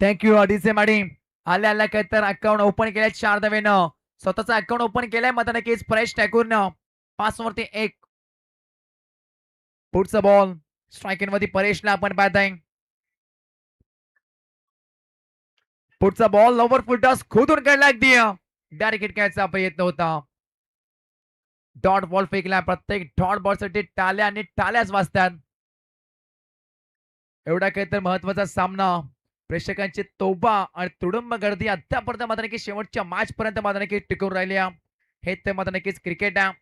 [SPEAKER 1] थँक्यू अडीचे माडी. आल्या आल्या काय तर अकाउंट ओपन केलंय 4 धावेनं. स्वतःचा अकाउंट ओपन केलंय मात्र नक्कीच परेश ठाकूरनं 5 वरती 1. पुढचा बॉल स्ट्रायकिंग वरती परेशला आपण पाहत आहे. पुढचा बॉल लवर फुलटॉस खोदून काढला अगदी डायरेक्ट हिट करायचा प्रयत्न होता. डॉट बॉल फेकला. प्रत्येक डॉट बॉल साठी टाळ्या आणि टाळ्याच वाजतात. एवढा काही तर महत्वाचा सामना. प्रेक्षकांची तोबा आणि तुडुंब गर्दी अद्यापर्यंत मात्र नक्की शेवटच्या मॅच पर्यंत मात्र नक्की टिकून राहिली आहे. हे तर मात्र नक्कीच क्रिकेट आहे.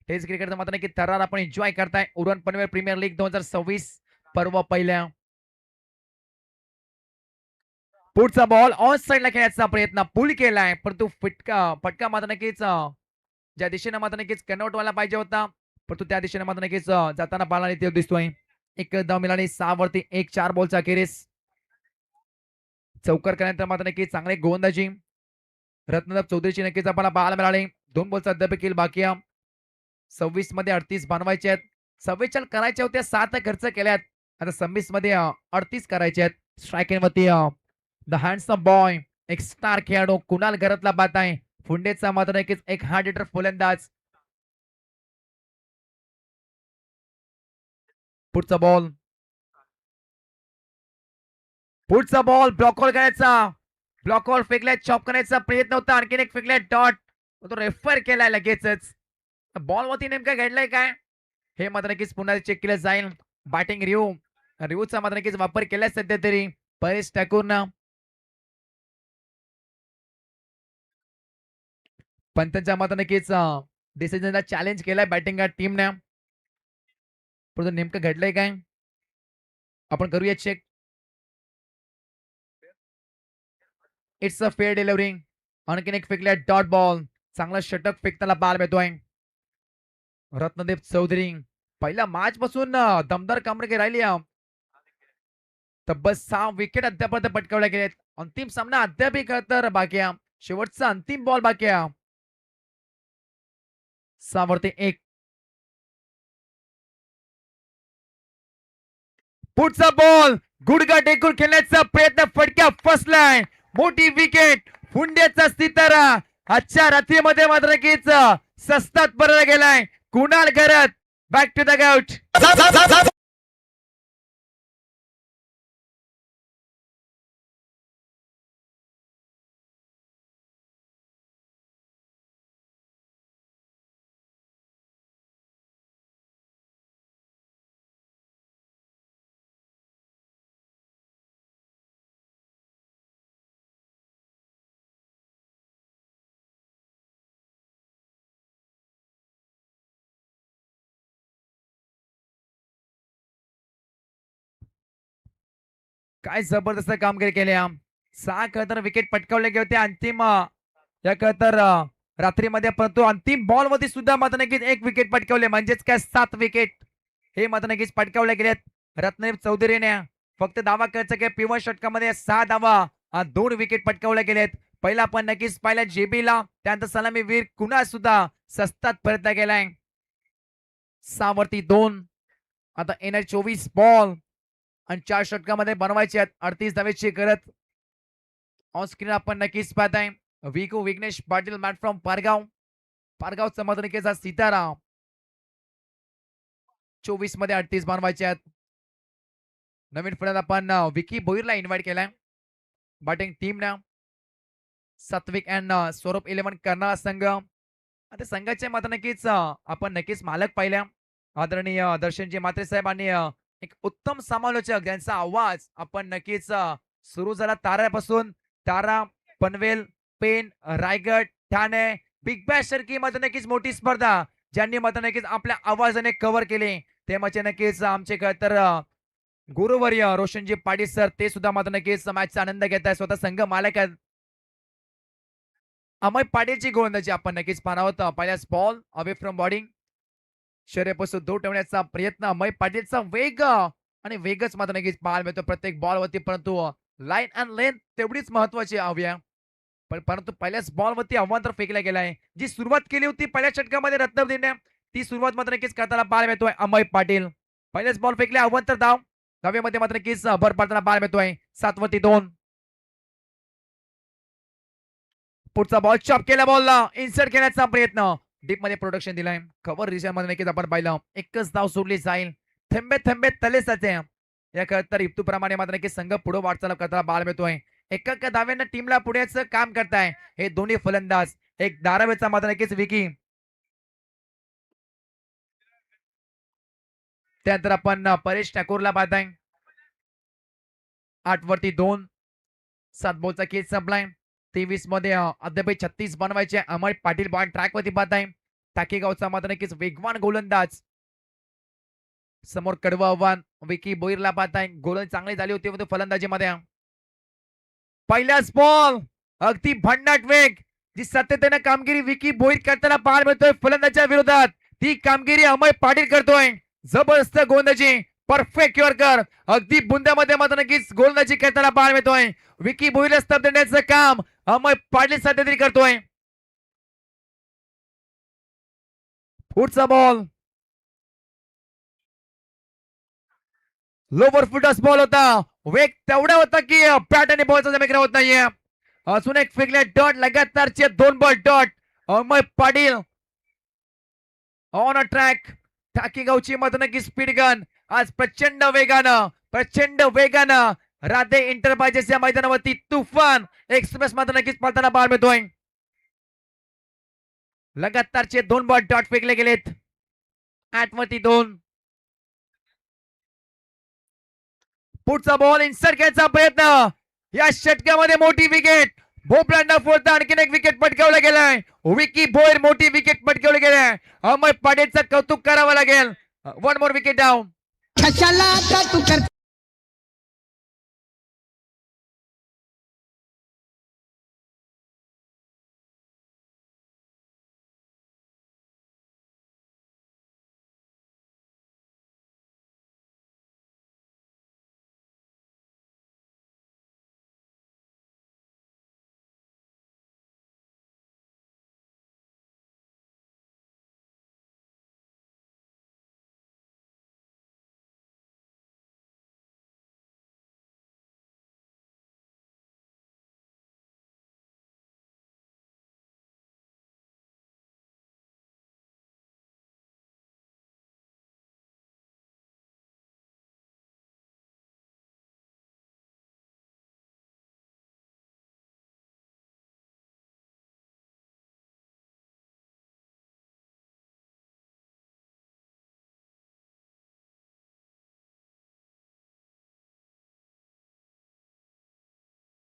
[SPEAKER 1] टेस्ट क्रिकेटचा मात्र नक्की थरार आपण एन्जॉय करताय. उरण पनवेल प्रीमियर लीग 2026 पर्व पहिल्या. पुढचा बॉल ऑन साइडला खेळायचा प्रयत्न पूल केलाय परंतु फटका मात्र नक्कीच ज्या दिशेने मात्र नक्कीच कन्वर्ट व्हायला पाहिजे होता परंतु त्या दिशेने मात्र नक्कीच जाताना पाला ते दिसतोय. एक धाव मिळाली 6 वरती 1. 4 बॉलचा अखेरीस चौकार करण्यानंतर मात्र नक्कीच चांगले गोलंदाजी रत्नदेव चौधरीची नक्कीच आपल्याला पाहायला मिळाली. 2 बॉलचा अद्याप देखील बाकी आहे. 26 मध्ये 38 बनवायचे आहेत. 44 करायचे होते 7 खर्च केल्यात. आता 26 मध्ये 38 करायचे आहेत. स्ट्रायकिंग वरती द हँडसम बॉय एक स्टार खेळाडू कुणाल घरातला बात आहे. फुंडेचा मात्र नक्कीच एक हार्ड हिटर फलंदाज. पुढचा बॉल ब्लॉकॉल करायचा. ब्लॉकॉल फेकलाय. चॉप करायचा प्रयत्न होता. आणखीन एक फेकलाय डॉट. तो रेफर केलाय लगेचच. बॉल वरती नेमका घडलाय काय हे मात्र नक्कीच पुन्हा चेक केलं जाईल. बॅटिंग रिव्ह्यूचा मात्र नक्कीच वापर केलाय सध्या तरी परेश ठाकूरनं. पंतच्या मात्र नक्कीच डिसिजनला चॅलेंज केलाय बॅटिंग टीमने. परंतु नेमकं घडलंय काय आपण करूया check. It's a fair delivery. आणखीन एक फेकलाय डॉट बॉल. चांगला षटक फेकताना पाहायला मिळतोय. रत्नदेव चौधरी पहिल्या मॅच पासून दमदार कामगिरी राहिली. तब्बल 6 विकेट अद्यापर्यंत पटकावल्या गेलेत. अंतिम सामना अद्याप तर बाकी आहे. शेवटचा अंतिम बॉल बाकी आहे. 6 वरती 1. पुढचा बॉल गुडघा टेकून खेळण्याचा प्रयत्न फटक्या फसलाय. मोठी विकेट फुंडेचा सितारा आजच्या रात्रीमध्ये मात्र नक्कीच सस्तात परत गेलाय. कुणाल घरात बॅक टू द आउट. काय जबरदस्त कामगिरी केली. 6 तर विकेट पटकावले गेले होते अंतिम रात्रीमध्ये परंतु अंतिम बॉल वरती सुद्धा मात्र नक्कीच 1 विकेट पटकावले म्हणजेच काय 7 विकेट हे मात्र नक्कीच पटकावले गेलेत. रत्नदेव चौधरीने फक्त दावा करायचा की पिवळ षटकामध्ये 6 धावा 2 विकेट पटकावले गेलेत. पहिला आपण नक्कीच पाहिला जेबीला. त्यानंतर सलामीवीर कुणाल सुद्धा सस्तात प्रयत्न केलाय. 6 वरती 2. आता येणार 24 बॉल आणि 4 षटकामध्ये बनवायचे आहेत. 38 धावेची करत ऑन स्क्रीन आपण नक्कीच पाहताय. विघ्नेश पाटील मॅट फ्रॉम पारगावचा मात्र नक्कीच सितारा. 24 मध्ये 38 बनवायचे आहेत. नवीन फलंदाज आपण विकी भोईरला इन्व्हाइट केलाय बॅटिंग टीमनं. सात्विक अँड स्वरूप 11 करणारा संघ. आता संघाच्या मात्र नक्कीच आपण नक्कीच मालक पाहिल्या आदरणीय दर्शनजी म्हात्रे साहेबांनी एक उत्तम समालोचक ज्यांचा आवाज आपण नक्कीच सुरू झाला ताऱ्यापासून. तारा, पनवेल, पेन, रायगड, ठाणे, बिग बॅश सारखी मात्र नक्कीच मोठी स्पर्धा ज्यांनी मात्र नक्कीच आपल्या आवाजाने कव्हर केली ते म्हणजे नक्कीच आमचे तर गुरुवर्य रोशनजी पाटील सर ते सुद्धा मात्र नक्कीच मॅचचा आनंद घेत आहे. स्वतः संघ मालक आहेत. अमय पाटीलची गोलंदाजी आपण नक्कीच पाहणार आहोत. पहिल्याच बॉल अवे फ्रॉम बॉडिंग शर्यपासून दूर ठेवण्याचा प्रयत्न अमय पाटीलचा वेग आणि वेगच मात्र नक्कीच पाहायला मिळतो प्रत्येक बॉलवरती. परंतु लाईन अँड लेंथ तेवढीच महत्वाची हवी आहे. पण परंतु पहिल्याच बॉलवरती अवांतर फेकला गेला आहे. जी सुरुवात केली होती पहिल्या षटकामध्ये रत्नदेवने ती सुरुवात मात्र नक्कीच करताना पाहायला मिळतोय अमय पाटील. पहिलेच बॉल फेकले अवांतर धाव. धावेमध्ये मात्र नक्कीच भर पडताना पाहायला मिळतोय. 7-2. पुढचा बॉल चॉप केला बॉलला इन्सर्ट करण्याचा प्रयत्न डीप मध्ये प्रोडक्शन दिलाय. कव्हर रिजन मध्ये नक्कीच आपण पाहिलं एकच धाव सोडली जाईल. थेंबे थेंबे तले साचे या तर इप्तूप्रमाणे मात्र नक्कीच संघ पुढे वाटचाल करताना पाहायला मिळतोय. एका धाव्यानं टीमला पुढेच काम करताय हे दोन्ही फलंदाज. एक धारावीचा मात्र नक्कीच विकी. त्यानंतर आपण परेश ठाकूरला पाहताय. 8-2. 7 बॉलचा खेळ संपलाय. 23 मध्ये अद्याप 36 बनवायचे. अमय पाटील बॉल ट्रॅक वरती पाहताय. टाकेगावचा मात्र नक्कीच वेगवान गोलंदाज. समोर कडवं आव्हान विकी बोईरला पाहताय. गोलंदाजी चांगली झाली होती फलंदाजीमध्ये. पहिलाच बॉल अगदी भन्नाट वेग जी सातत्याने कामगिरी विकी बोईर करताना पाहायला मिळतोय फलंदाजाच्या विरोधात. ती कामगिरी अमय पाटील करतोय. जबरदस्त गोलंदाजी परफेक्ट यॉर्कर अगदी बुंद्यामध्ये मात्र नक्कीच गोलंदाजी करताना पाहायला मिळतोय. विकी बोईरला स्तब्ध देण्याचं काम अमय पाटील सध्या तरी करतोय. पुढचा बॉल लोवर फुटस बॉल होता. वेग तेवढा होता की बॅट आणि बॉलचा जमेकरा होत नाहीये. अजून एक फेकले डॉट लगातारचे 2 ball dot. Amay Patil on a track. टाकीगावची मात्र नक्की स्पीड गन आज प्रचंड वेगानं राधे इंटरप्राइजेस या मैदानावरती तुफान एक्सप्रेस मात्र नक्कीच पाळताना पाहायला मिळतोय. लगातारचे 2 बॉल डॉट फेकले गेलेत. 8-2. पुढचा बॉल इन्सर्ट करायचा प्रयत्न. या षटकामध्ये मोठी विकेट. भोपळ्यांना फोडता आणखीन एक विकेट पटकावला गेलाय. विकी बोयर मोठी विकेट पटकावली गेलाय. अमय पाटीलचं कौतुक करावं लागेल. 1 मोर विकेट डाऊन.
[SPEAKER 5] कशाला आता तू कर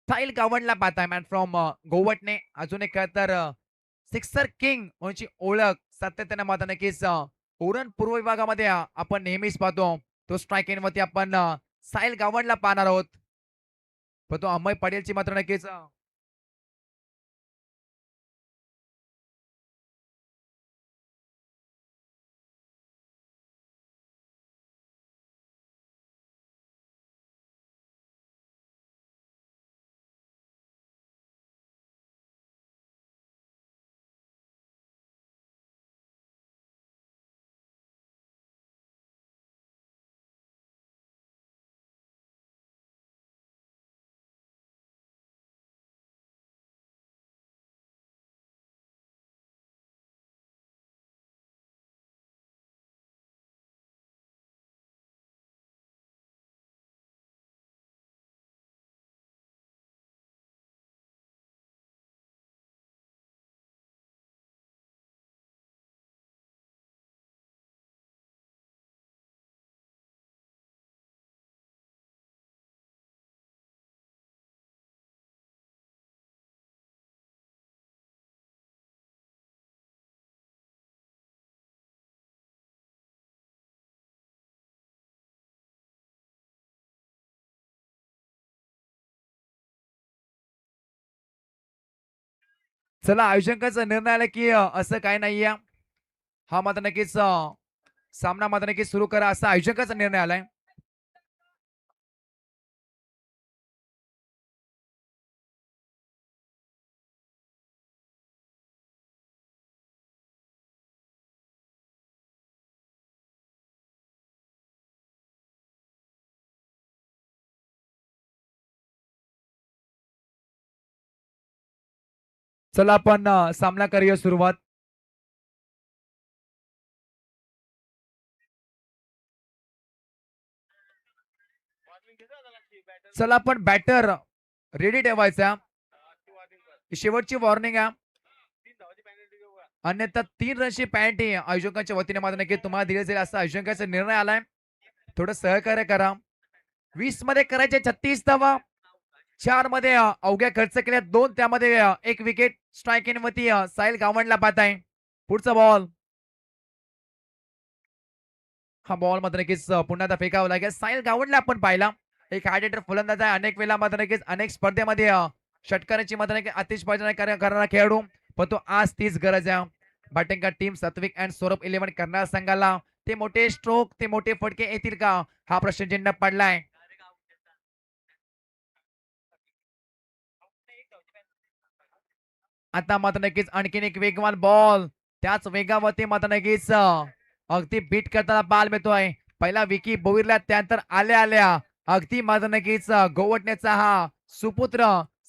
[SPEAKER 1] साहिल गावंडला पाहताय मॅन फ्रॉम गोवटने. अजून एक तर सिक्सर किंग यांची ओळख सातत्याने मात्र नक्कीच उरण पूर्व विभागामध्ये आपण नेहमीच पाहतो. तो स्ट्राईक इन वरती आपण साहिल गावंडला पाहणार आहोत. पण तो अमय पटेलची मात्र नक्कीच चला आयोजकांचा निर्णय आला की असं काय नाहीये. हा मात्र नक्कीच सामना मात्र नक्कीच सुरू करा असा आयोजकांचा निर्णय आलाय. चला आपण सामना करूया सुरुवात. चला आपण बॅटर रेडी ठेवायचा. शेवटची वॉर्निंग आहे. अन्यथा 3 रनची पॅन्टी आयोजकांच्या वतीने मात्र नक्की तुम्हाला दिले जाईल असा आयोजकांचा निर्णय आलाय. थोडं सहकार्य करा. 20 मध्ये करायचे 36 धावा. 4 मध्ये अवघ्या खर्च केल्या 2 त्यामध्ये 1 विकेट. स्ट्राईक इन वती साहिल गावंडला पाहत आहे. पुढचा बॉल. हा बॉल मात्र नक्कीच पुन्हा एकदा फेकावा लागेल. साहिल गावंडला आपण पाहिला एक हार्ड फलंदाज आहे. अनेक वेळा मात्र नक्कीच अनेक स्पर्धेमध्ये षटकारांची मात्र नक्की अतिशय करणारा खेळाडू, पण तो आज तीच गरज आहे. बॅटिंग टीम सात्विक अँड सौरभ 11 करणाऱ्या संघाला ते मोठे स्ट्रोक ते मोठे फटके येतील का हा प्रश्न चिन्ह पडलाय. आता मात्र नक्कीच आणखीन एक वेगवान बॉल. त्याच वेगावरती मात्र नक्कीच अगदी बीट करताना बाल मिळतोय. पहिला विकी बोविरला त्यानंतर आल्या आल्या अगदी मात्र नक्कीच गोवटण्याचा हा सुपुत्र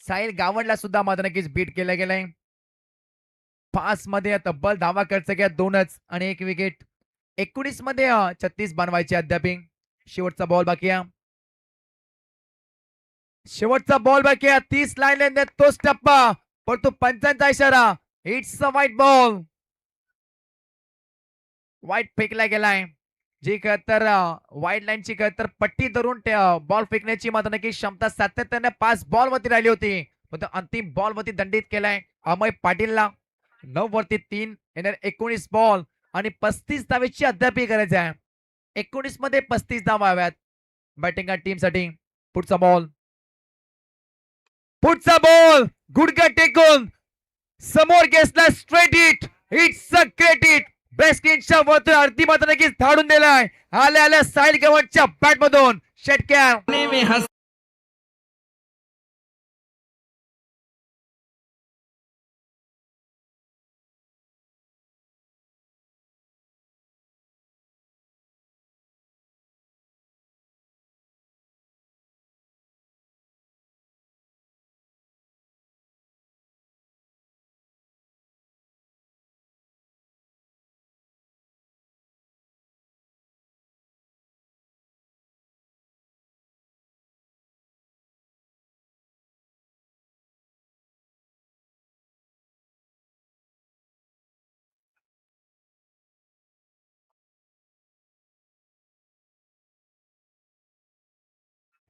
[SPEAKER 1] साहिल गावंडला सुद्धा मात्र नक्कीच बीट केलं गेलंय. 5 मध्ये तब्बल धावा खर्च केल्या 2च आणि 1 विकेट. 19 मध्ये 36 बनवायचे अद्याप. शेवटचा बॉल बाकी आहे. शेवटचा बॉल बाकी आहे. 30 लाईन तोच टप्पा, पण तो पंचांचा इशारा. It's a wide ball. वाईट फेकला गेलाय. जी तर वाईट लाईनची तर पट्टी धरून बॉल फेकण्याची मात्र नक्की क्षमता सातत्याने 5 बॉल वरती राहिली होती, पण तो अंतिम बॉल वरती दंडित केलाय अमय पाटीलला. 9 वरती 3 येणार 19 बॉल आणि 35 धावेची अद्याप गरज आहे. 19 मध्ये 35 धावा हव्यात बॅटिंग टीम साठी. पुढचा बॉल. पुढचा बॉल गुडघा टेकून समोर घेतला straight hit. It's a great hit. बेस्किनच्या वरती आरती मात्र नक्कीच धाडून दिलाय. आल्या आल्या साहिल गवटच्या बॅट मधून षटकार.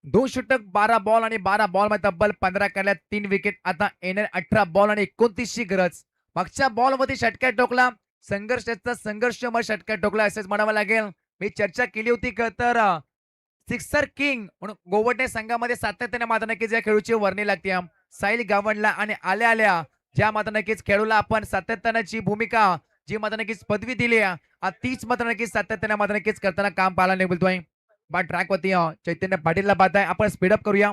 [SPEAKER 1] दोन षटक 12 बॉल आणि 12 बॉल मध्ये तब्बल 15 केल्या 3 विकेट. आता येणार 18 बॉल आणि 29 ची गरज. मागच्या बॉल मध्ये षटकार टोकला. संघर्ष मग षटकार टोकला असेच म्हणावं लागेल. मी चर्चा केली होती तर सिक्सर किंग म्हणून गोवटे संघामध्ये सातत्याने मात्र नक्कीच या खेळूची वर्णी लागते. साहिल गावंडला आणि आल्या आल्या ज्या मात्र नक्कीच खेळूला आपण सातत्याची भूमिका जी मात्र नक्कीच पदवी दिली आहे तीच मात्र नक्कीच सातत्याने मात्र नक्कीच करताना काम पाहायला बोलतोय. बा ट्रॅक वरती चैतन्य पाटीलला पाहत आहे. आपण स्पीडअप करूया.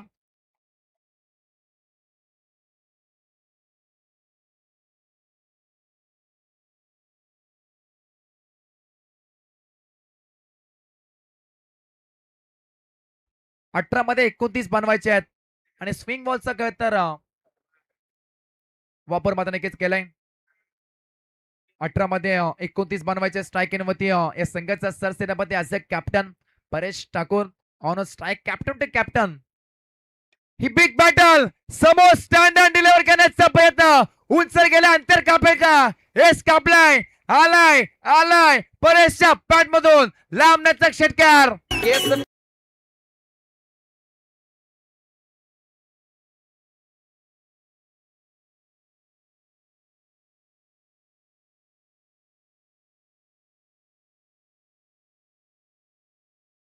[SPEAKER 1] अठरा मध्ये 29 बनवायचे आहेत आणि स्विंग बॉलचा तर वापर मात्र नक्कीच केलाय. 18 मध्ये 29 बनवायचे. स्ट्राईक इन वरती या संघाचा सरसेनापती as a captain Paresh Thakur on strike. Captain to captain. ही बिग बॅटल समोर स्टँड डिलिव्हर करण्याचा प्रयत्न. उंचर गेला अंतर कापेल का. एस कापलाय. आलाय आलाय परेशच्या पॅट मधून लांबण्याचा षटकार.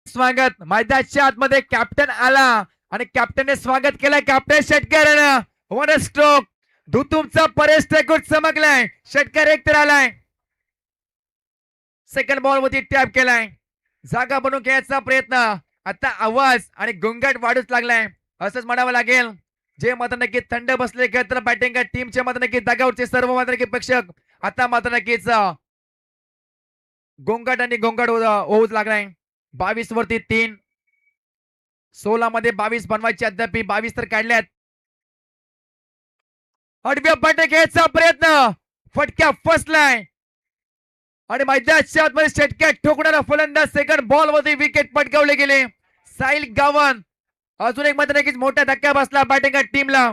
[SPEAKER 1] स्वागत मैदानाच्या आतमध्ये कॅप्टन आला आणि कॅप्टनने स्वागत केलं. कॅप्टन षटकार. वन स्ट्रोक तुमचा परेश ठाकूर चमकलाय. षटकार एक तर आलाय. सेकंड बॉल वरती टॅप केलाय. जागा बनवून घ्यायचा प्रयत्न. आता आवाज आणि गोंगाट वाढूच लागलाय असंच म्हणावं लागेल. जे मात्र नक्की थंड बसले तर बॅटिंग टीमचे मात्र नक्की जागावरचे सर्व मात्र नक्की प्रेक्षक आता मात्र नक्कीच गोंगाट आणि गोंगाट होऊच लागलाय. 22 वरती 3, 16 मध्ये 22 बनवायचे अद्याप 22 तर काढल्यात. आडव्या पाट्या घ्यायचा प्रयत्न. फटक्या फसलाय आणि मैदानाच्या आतमध्ये षटक्या ठोकणारा फलंदाज सेकंड बॉल वरती विकेट पटकावले गेले. साहिल गावन अजून एक मात्र नक्कीच मोठा धक्का बसला बॅटिंग टीमला.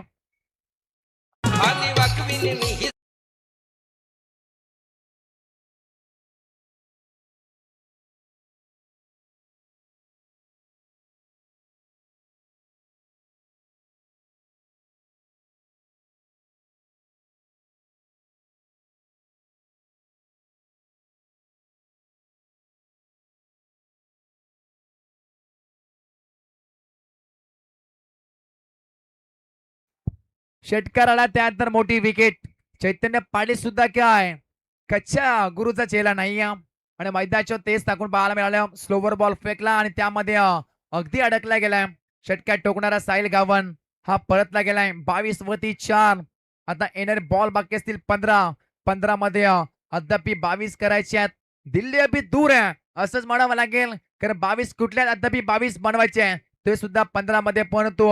[SPEAKER 1] षटकाराला त्यानंतर मोठी विकेट. चैतन्य पाटील सुद्धा काय कच्च्या गुरुचा चेला नाही आणि मैदानाच्या तेच टाकून पाहायला मिळालं. स्लोवर बॉल फेकला आणि त्यामध्ये अगदी अडकला गेलाय. षटक्यात टोकणारा साहिल गावन हा परतला गेलाय. 22 वरती 4. आता येणारे बॉल बाकी असतील 15 मध्ये अद्याप 22 करायचे आहेत. दिल्ली अभि दूर आहे असंच म्हणावं लागेल कारण 22 कुठल्या अद्याप 22 बनवायचे आहे ते सुद्धा 15 मध्ये. परंतु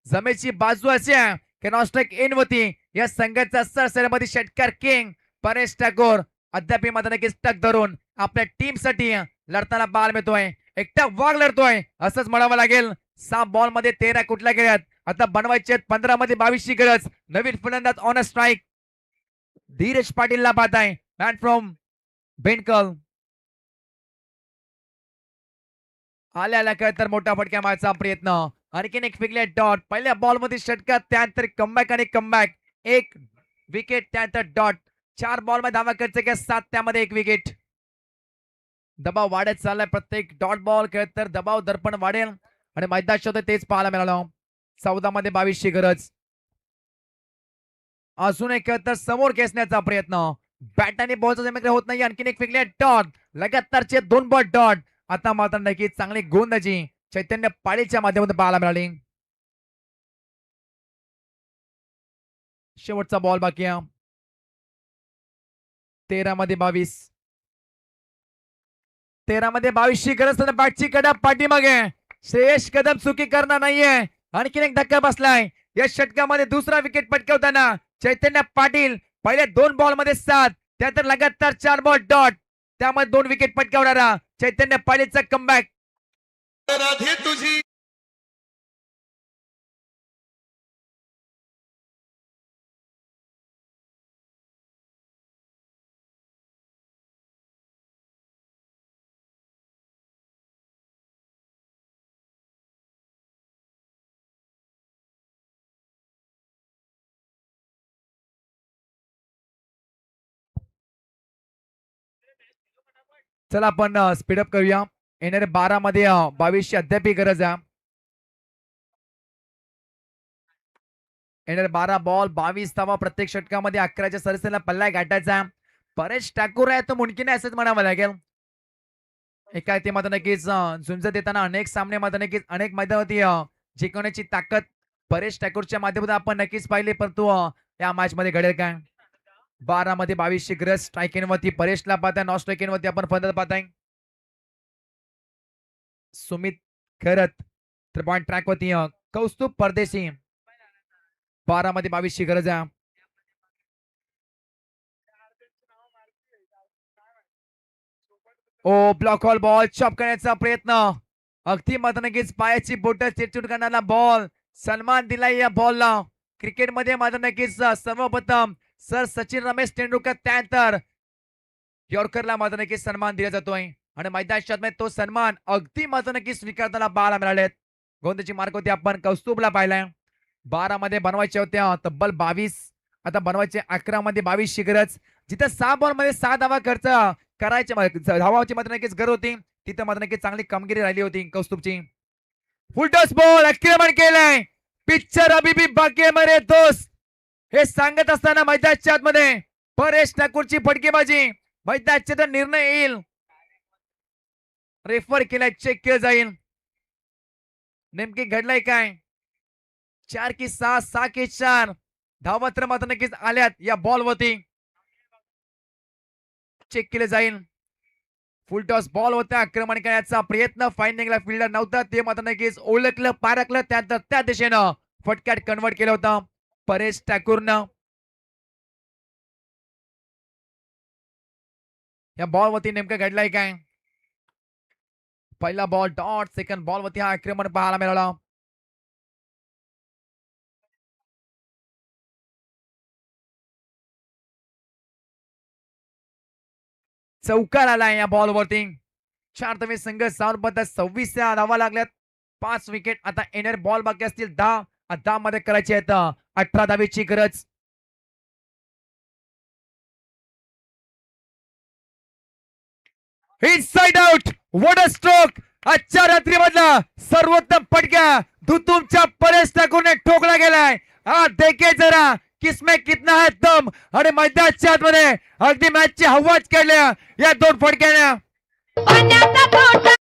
[SPEAKER 1] जमेची बाजू अशी आहे की नॉस्ट्राईक इन वरती या संघाचा सरसरीमध्ये षटकार किंग परेश ठाकूर अद्याप मात्र नक्कीच टक धरून आपल्या टीम साठी लढताना पाहायला मिळतोय. एकटा वाघ लढतोय असंच म्हणावं लागेल. 6 बॉल मध्ये 13 कुठल्या गेल्यात. आता बनवायचे 15 मध्ये 22 ची गरज. नवीन फलंदाज ऑन अ स्ट्राईक धीरज पाटीलला पाहत आहे. मॅन फ्रॉम बेनकल आल्या तर मोठा फटका मारायचा प्रयत्न. आणखीन एक फेकले डॉट. पहिल्या बॉल मध्ये षटकार त्यानंतर कमबॅक आणि कमबॅक. 1 विकेट त्यानंतर डॉट. 4 बॉल मध्ये धावा खर्च केला 7 त्यामध्ये 1 विकेट. दबाव वाढत चाललाय. प्रत्येक डॉट बॉल खेळत तर दबाव दर्पण वाढेल आणि मैदानात तेच पाहायला मिळालं. 14 मध्ये 22 ची गरज. अजून एक तर समोर खेचण्याचा प्रयत्न. बॅट आणि बॉलचा जमेकडे होत नाही. आणखीन एक फेकले डॉट. लगातारचे 2 बॉल डॉट. आता मात्र नक्की चांगली गोंदाजी चैतन्य पाटीलच्या माध्यमातून पाहायला मिळाली. शेवटचा बॉल बाकी आहे. 13 मध्ये 22. 13 मध्ये 22 ची गरज. बॅटची कडा पाठीमागे. श्रेयस कदम चुकी करणार नाहीये. आणखीन एक धक्का बसलाय. या षटकामध्ये दुसरा विकेट पटकावताना चैतन्य पाटील पहिले 2 बॉल मध्ये 7 त्यानंतर लगातार 4 बॉल डॉट त्यामध्ये 2 विकेट पटकावणारा चैतन्य पाटीलचा कमबॅक.
[SPEAKER 3] तुझी
[SPEAKER 1] चला आपण स्पीडअप करूया. येणारे 12 मध्ये 22 ची अद्याप गरज आहे. येणारे 12 बॉल 22 धावा प्रत्येक षटकामध्ये 11च्या सरासरीला पल्ला गाठायचा. परेश ठाकूर आहे तो मुमकिन आहे असंच म्हणावं लागेल. एका ते मात्र नक्कीच झुंजत येताना अनेक सामने मात्र नक्कीच अनेक मैदानावरती जिंकण्याची ताकद परेश ठाकूरच्या माध्यमातून आपण नक्कीच पाहिले. परंतु या मॅच मध्ये घडेल काय. 12 मध्ये 22 ची गरज. स्ट्राईक वरती परेशला पाहताय. नॉन स्ट्राईक वरती आपण फलंदाज पाहताय सुमित खरत. तर पॉइंट ट्रॅक वरती कौस्तुभ परदेशी. 12 मध्ये 22 ची गरज आहे. ओ ब्लॉक ऑल बॉल चॉप करण्याचा प्रयत्न. अगदी मात्र नक्कीच पायाची बोट चिरचूट करणारा बॉल. सन्मान दिलाय या बॉलला. क्रिकेटमध्ये मात्र नक्कीच सर्वप्रथम सर सचिन रमेश तेंडुलकर त्यानंतर यॉर्करला मात्र नक्कीच सन्मान दिला जातोय आणि मैदानात तो सन्मान अगदी मात्र नक्कीच स्वीकारताना पाहायला मिळालेत. गोंदाची मार्क होती आपण कौस्तुभला पाहिलाय. 12 मध्ये बनवायच्या होत्या तब्बल 22. आता बनवायचे 11 मध्ये 22 ची गरज. जिथे 6 बॉल मध्ये 6 धावा खर्च करायचे धावाची मात्र नक्कीच गरज होती तिथे मात्र नक्कीच चांगली कामगिरी राहिली होती कौस्तुभची. फुल टॉस बॉल आक्रमण केलंय. पिक्चर अभी भी बाकी है मेरे दोस्त. हे सांगत असताना मैदानाच्या आतमध्ये परेश ठाकूरची फटकेबाजी, मैदानाच्या आत निर्णय येईल, रेफर केलाय, चेक केलं जाईल नेमके घडलंय काय. 4 की 6, 6 की 4 धावा तर मात्र नक्कीच आल्यात या बॉलवरती. चेक केले जाईल. फुल टॉस बॉल होता, आक्रमण करण्याचा प्रयत्न फाइंडिंगला फिल्डर नव्हता, ते मात्र नक्कीच ओळखलं, पारखलं, त्यानंतर त्या दिशेनं फटक्यात कन्वर्ट केलं होतं परेश ठाकूरनं. या बॉल वरती नेमकं घडलंय काय. पहिला बॉल डॉट, सेकंड बॉल वरती हा आक्रमण पाहायला मिळाला. चौकार आलाय या बॉल वरती. 4 धावे संघ 26 धावा लागल्यात, 5 विकेट. आता येणारे बॉल बाकी असतील 10. 10 मध्ये करायचे आहेत 18 धावेची गरज. Inside out, what a stroke. आजच्या रात्री मधला सर्वोत्तम फटका तुमच्या परेश ठाकूरने ठोकला गेलाय. हा देखे जरा किसमें कितना है दम. आणि मैदानाच्या आतमध्ये अगदी मॅचची हवाच काढल्या या दोन फटक्याने.
[SPEAKER 2] पाण्याचा तोटा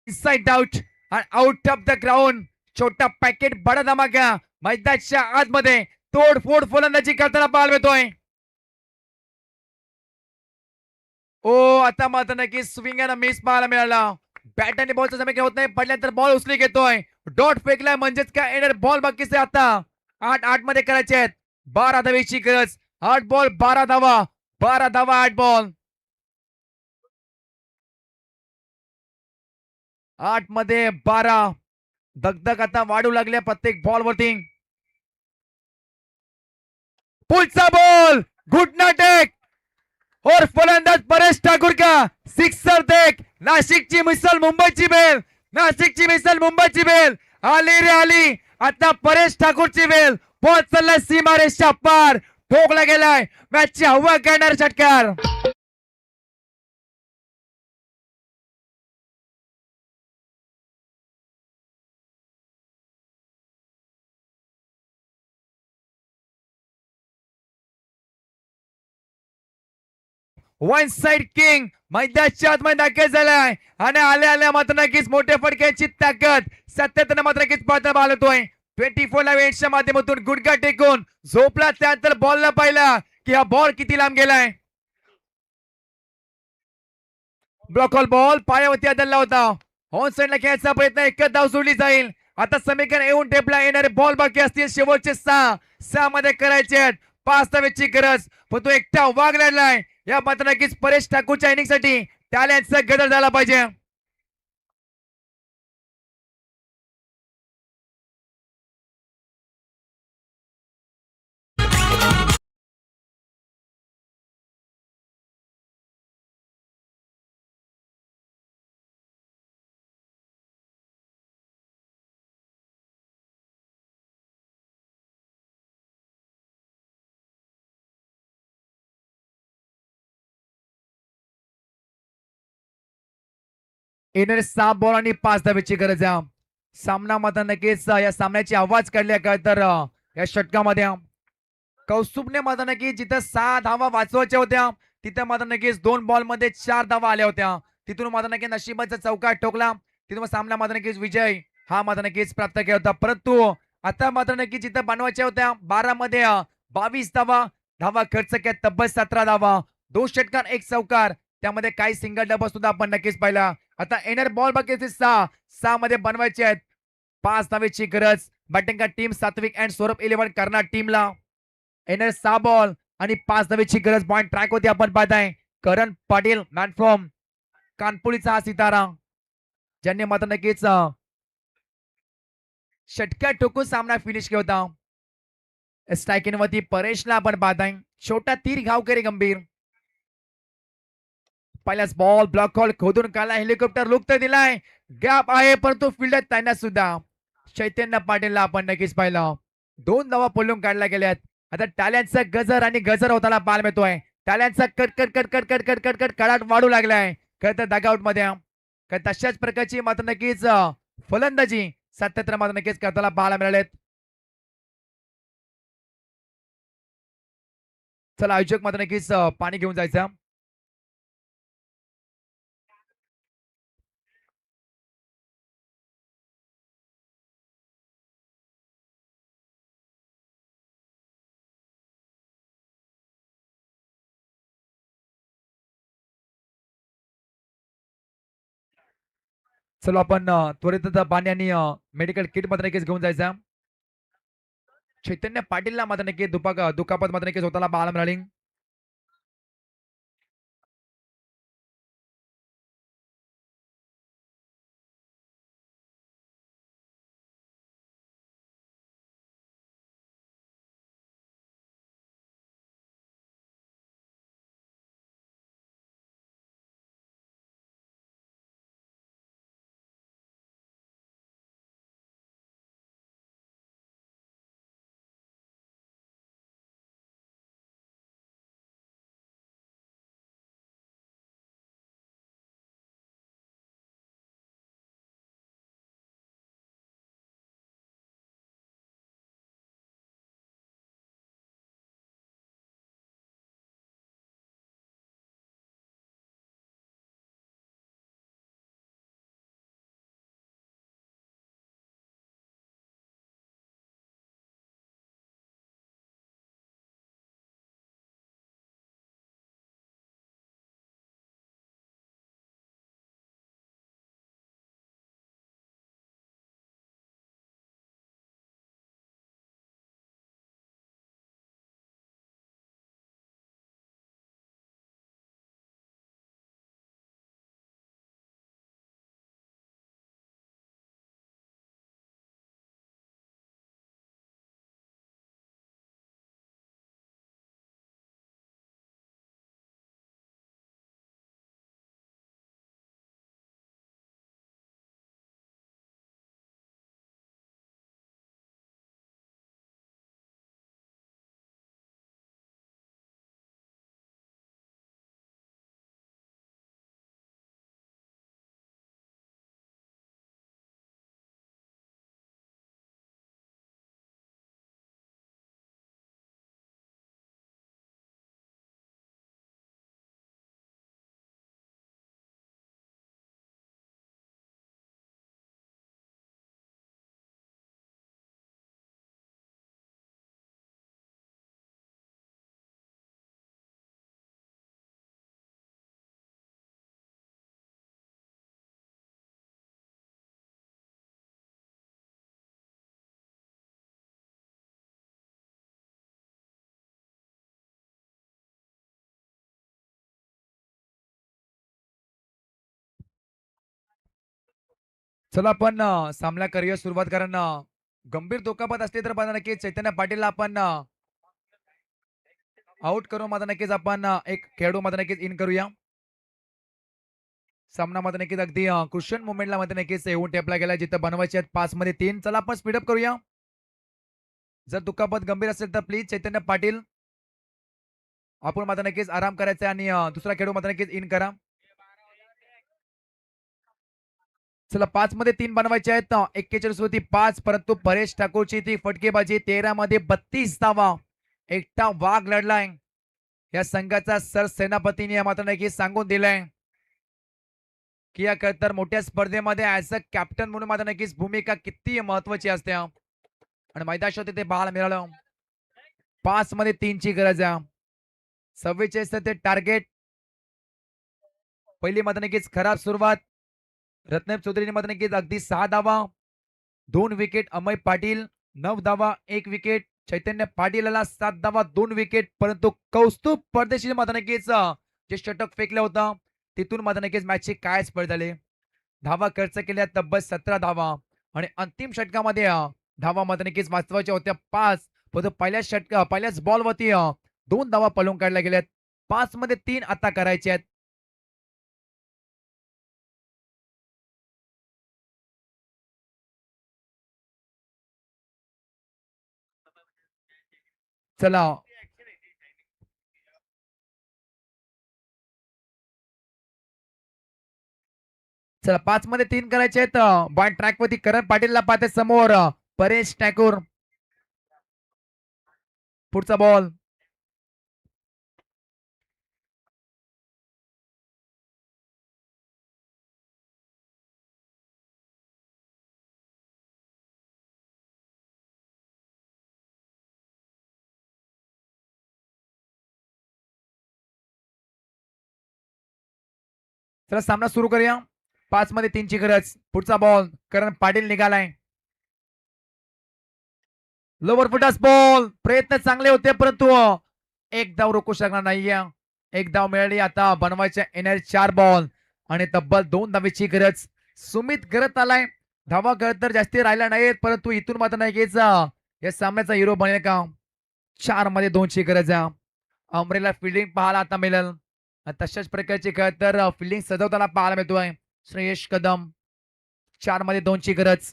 [SPEAKER 1] इनसाइड आउट आणि आउट ऑफ द ग्राउंड. छोटा पॅकेट बडा धमाका मैदानाच्या आतमध्ये तोडफोड फलंदाजी करताना पाहायला मिळतोय. ओ आता मात्र नक्की स्विंग अँड मिस पाहायला मिळाला. बॅट आणि बॉलचा समय होत नाही, पडल्यानंतर बॉल उचली घेतोय, डॉट फेकलाय, म्हणजेच काय येणार बॉल बाकीचे आता 8 मध्ये करायचे आहेत. 12 धावेची गरज. 8 बॉल 12 धावा, 12 धावा 8 बॉल. 8 मध्ये 12. दगदग आता वाढू लागल्या प्रत्येक बॉल वरती. पुढचा बॉल घुटना टेक और फलंदाज परेश ठाकूर का सिक्सर देख. नाशिकची मिसल मुंबईची बेल, नाशिकची मिसल मुंबईची बेल. आली रे आली आता परेश ठाकूरची बेल. बॉल चाललाय सीमारेषच्या पार, ठोकला गेलाय, मॅचची हवा करणार षटकार. वन साइड किंग मैदानाच्या आतमध्ये दाखल झालाय आणि आल्या आल्या मात्र नक्कीच मोठ्या फटक्याची ताकद सातत्याने मात्र नक्कीच पाहता पाहतोय. 24 लाईव्हच्या माध्यमातून गुडघा टेकून झोपला, त्यानंतर बॉलला पाहिला की हा बॉल किती लांब गेलाय. ब्लॉकॉल बॉल पायावरती आदळला होता. ऑन साइडला खेळायचा प्रयत्न, एकच धाव सोडली जाईल. आता समीकरण येऊन टेपला येणारे बॉल बाकी असतील शेवटचे 6 मध्ये करायचे आहेत. 5 धावेची गरज, पण तो एकटा वागलाय. या मात्र नक्कीच परेश ठाकूरच्या इनिंग साठी टॅलेंटचा गदर झाला पाहिजे. येणारे 6 बॉल आणि 5 धावेची गरज आहे. सामना मात्र नक्कीच या सामन्याची आवाज काढल्या काय तर या षटकामध्ये कौस्तुभने मात्र नक्की जिथं 6 धावा वाचवायच्या होत्या तिथे मात्र नक्कीच 2 बॉल मध्ये 4 धावा आल्या होत्या. तिथून मात्र नक्की नशिबाचा चौकार ठोकला, तिथून सामना मात्र नक्कीच विजय हा मात्र नक्कीच प्राप्त केला होता. परंतु आता मात्र नक्की जिथं बनवायच्या होत्या 12 मध्ये 22 धावा, धावा खर्च केल्या तब्बल 17 धावा, 2 षटकार 1 चौकार, त्यामध्ये काही सिंगल डबल सुद्धा आपण नक्कीच पाहिला. आता येणार बॉल बाकी 6 मध्ये बनवायचे आहेत. 5 धावेची गरज. बॅटिंग का टीम सात्विक अँड सौरभ 11 करणार टीमला. येणार 6 बॉल आणि 5 धावेची गरज. पॉइंट ट्रॅक होती आपण पाहताय. करण पाटील मॅन फ्रॉम कानपुरीचा हा सितारा, ज्यांनी मात्र नक्कीच षटक्या ठोकून सामना फिनिश केला होता. स्ट्रायकिंग वरती परेशला आपण पाहत आहे. छोटा तीर गावकरी गंभीर. पहिल्याच बॉल ब्लॉक कॉल खोदून काढला. हेलिकॉप्टर लुक तर दिलाय. गॅप आहे परंतु फिल्डर त्यांना सुद्धा चैतन्य पाटीलला आपण नक्कीच पाहिलं. 2 धावा पळून काढल्या गेल्यात. आता टाळ्यांचा गजर आणि गजर होताना पाहायला मिळतोय. टाळ्यांचा कट कट कट कट कट कट कट कट कडाट वाढू लागलाय. खरं तर डगआउट मध्ये तशाच प्रकारची मात्र नक्कीच फलंदाजी सातत्याने मात्र नक्कीच करताना पाहायला मिळालेत. चला आयोजक मात्र नक्कीच पाणी घेऊन जायचं. चलो आपण त्वरित आता पाणी आणि मेडिकल किट मात्र नक्कीच घेऊन जायचं. चैतन्य पाटीलला मात्र नक्की दुखापत मात्र नक्कीच होताना पाहायला मिळाली. चला आपण सामना करूया सुरुवात. कारण गंभीर दुखापत असली तर मला नक्कीच चैतन्य पाटीलला आपण आउट करू. मात्र नक्कीच आपण एक खेळाडू मात्र नक्कीच इन करूया. सामना मध्ये नक्कीच अगदी क्रुशियल मुवमेंटला मध्ये नक्कीच येऊन टेपला गेला जिथं बनवायचे आहेत 5 मध्ये 3. चला आपण स्पीडअप करूया. जर दुखापत गंभीर असेल तर प्लीज चैतन्य पाटील आपण मात्र नक्कीच आराम करायचा आणि दुसरा खेळाडू मात्र नक्कीच इन करा. चला 5 मध्ये 3 बनवायचे आहेत. 41 वरती 5 परंतु परेश ठाकूरची ती फटकेबाजी 13 मध्ये 32 धावा. एकटा वाघ लढलाय. या संघाचा सरसेनापतीने मात्र नक्कीच सांगून दिलंय की या तर मोठ्या स्पर्धेमध्ये ऍज अ कॅप्टन म्हणून मात्र नक्कीच भूमिका किती महत्वाची असते आणि मैदानात ते पाहायला मिळालं. 5 मध्ये 3 ची गरज आहे. 44 ते टार्गेट. पहिली मात्र नक्कीच खराब सुरुवात. रत्नप चौधरीने मात्र नक्कीच अगदी 6 धावा 2 विकेट. अमय पाटील 9 धावा 1 विकेट. चैतन्य पाटीलला 7 धावा 2 विकेट. परंतु कौस्तुभ परदेशी मात्र नक्कीच जे षटक फेकलं होतं तिथून मात्र नक्कीच मॅचची काय स्पर्ध झाली. धावा खर्च केल्या तब्बल 17 धावा आणि अंतिम षटकामध्ये धावा मात्र नक्कीच वाचवायच्या होत्या 5. परंतु पहिल्याच बॉल वरती 2 धावा पळून काढल्या गेल्यात. 5 मध्ये 3 आता करायचे आहेत. चला चला 5 मध्ये 3 करायचे आहेत. बॉल ट्रॅक वरती करण पाटीलला पाहते समोर परेश ठाकूर. पुढचा बॉल चला सामना सुरू करूया. 5 मध्ये 3 ची गरज. पुढचा बॉल करण पाटील निघालाय. Lower full toss ball. प्रयत्न चांगले होते परंतु एक धाव रोखू शकणार नाहीये. एक धाव मिळाली. आता बनवायच्या येणारे 4 बॉल आणि तब्बल 2 धावेची गरज. सुमित करत आलाय. धावा करत तर जास्ती राहिला नाहीत परंतु इथून मात्र नाही या सामन्याचा हिरो बनेल का. 4 मध्ये 2 ची गरज आहे. अमरेला फिल्डिंग पाहायला आता मिळेल. तशाच प्रकारची खेळ तर फिल्डिंग सजवताना पाहायला मिळतोय श्रेयश कदम. 4 मध्ये 2 ची गरज.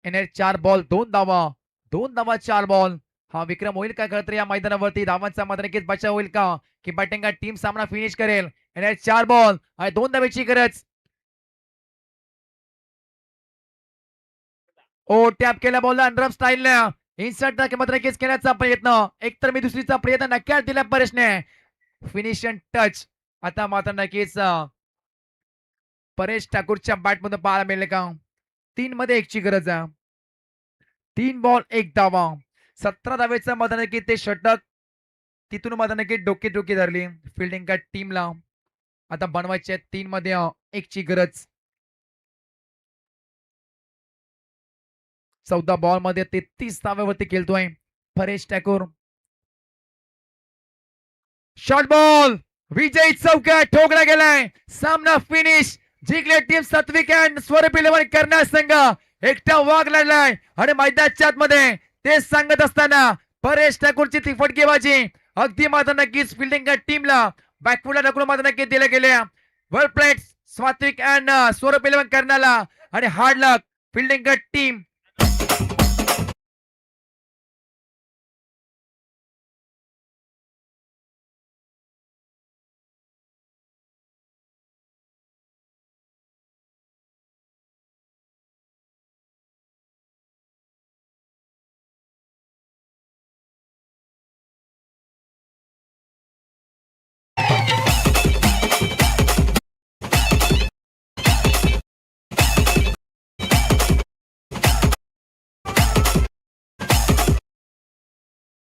[SPEAKER 1] येणारे 4 बॉल 2 धावा. 2 धावा 4 बॉल. हा विक्रम होईल का खरं तर या मैदानावरती. धावांचा मात्र नक्कीच बचाव होईल का की बॅटिंग टीम सामना फिनिश करेल. येणारे 4 बॉल आणि 2 धावेची गरज. ओ टॅप केला बॉल अनरम स्टाईल इन्सर्ट मात्र नक्कीच केल्याचा प्रयत्न. एकतर मी दुसरीचा प्रयत्न नक्कीच दिला परेशने. फिनिशन टच आता मात्र नक्कीच परेश ठाकूरच्या बॅट मधून पाहायला मिळेल का. 3 मध्ये 1 ची गरज आहे. 3 बॉल 1 धावा. 17 धावेचा मात्र नक्की ते षटक. तिथून मात्र नक्की डोकी धरली फिल्डिंग का टीमला. आता बनवायचे 3 मध्ये 1 ची गरज. 14 बॉल मध्ये 33 धावेवरती खेळतोय परेश ठाकूर. Short ball. विजयी चौका ठोकला गेलाय. सामना फिनिश. जिंकले टीम सात्विक अँड स्वरूप 11 करणार संघ. एकटा वाघ लढलाय आणि मैदानाच्या आतमध्ये ते सांगत असताना परेश ठाकूरची ती फटकेबाजी अगदी मात्र नक्कीच फिल्डिंग टीमला बॅकफुटला ढकलून मात्र नक्की दिले गेले. वर्ल्ड प्लेट सात्विक अँड स्वरूप 11 करण्याला आणि हार्ड लक फिल्डिंग टीम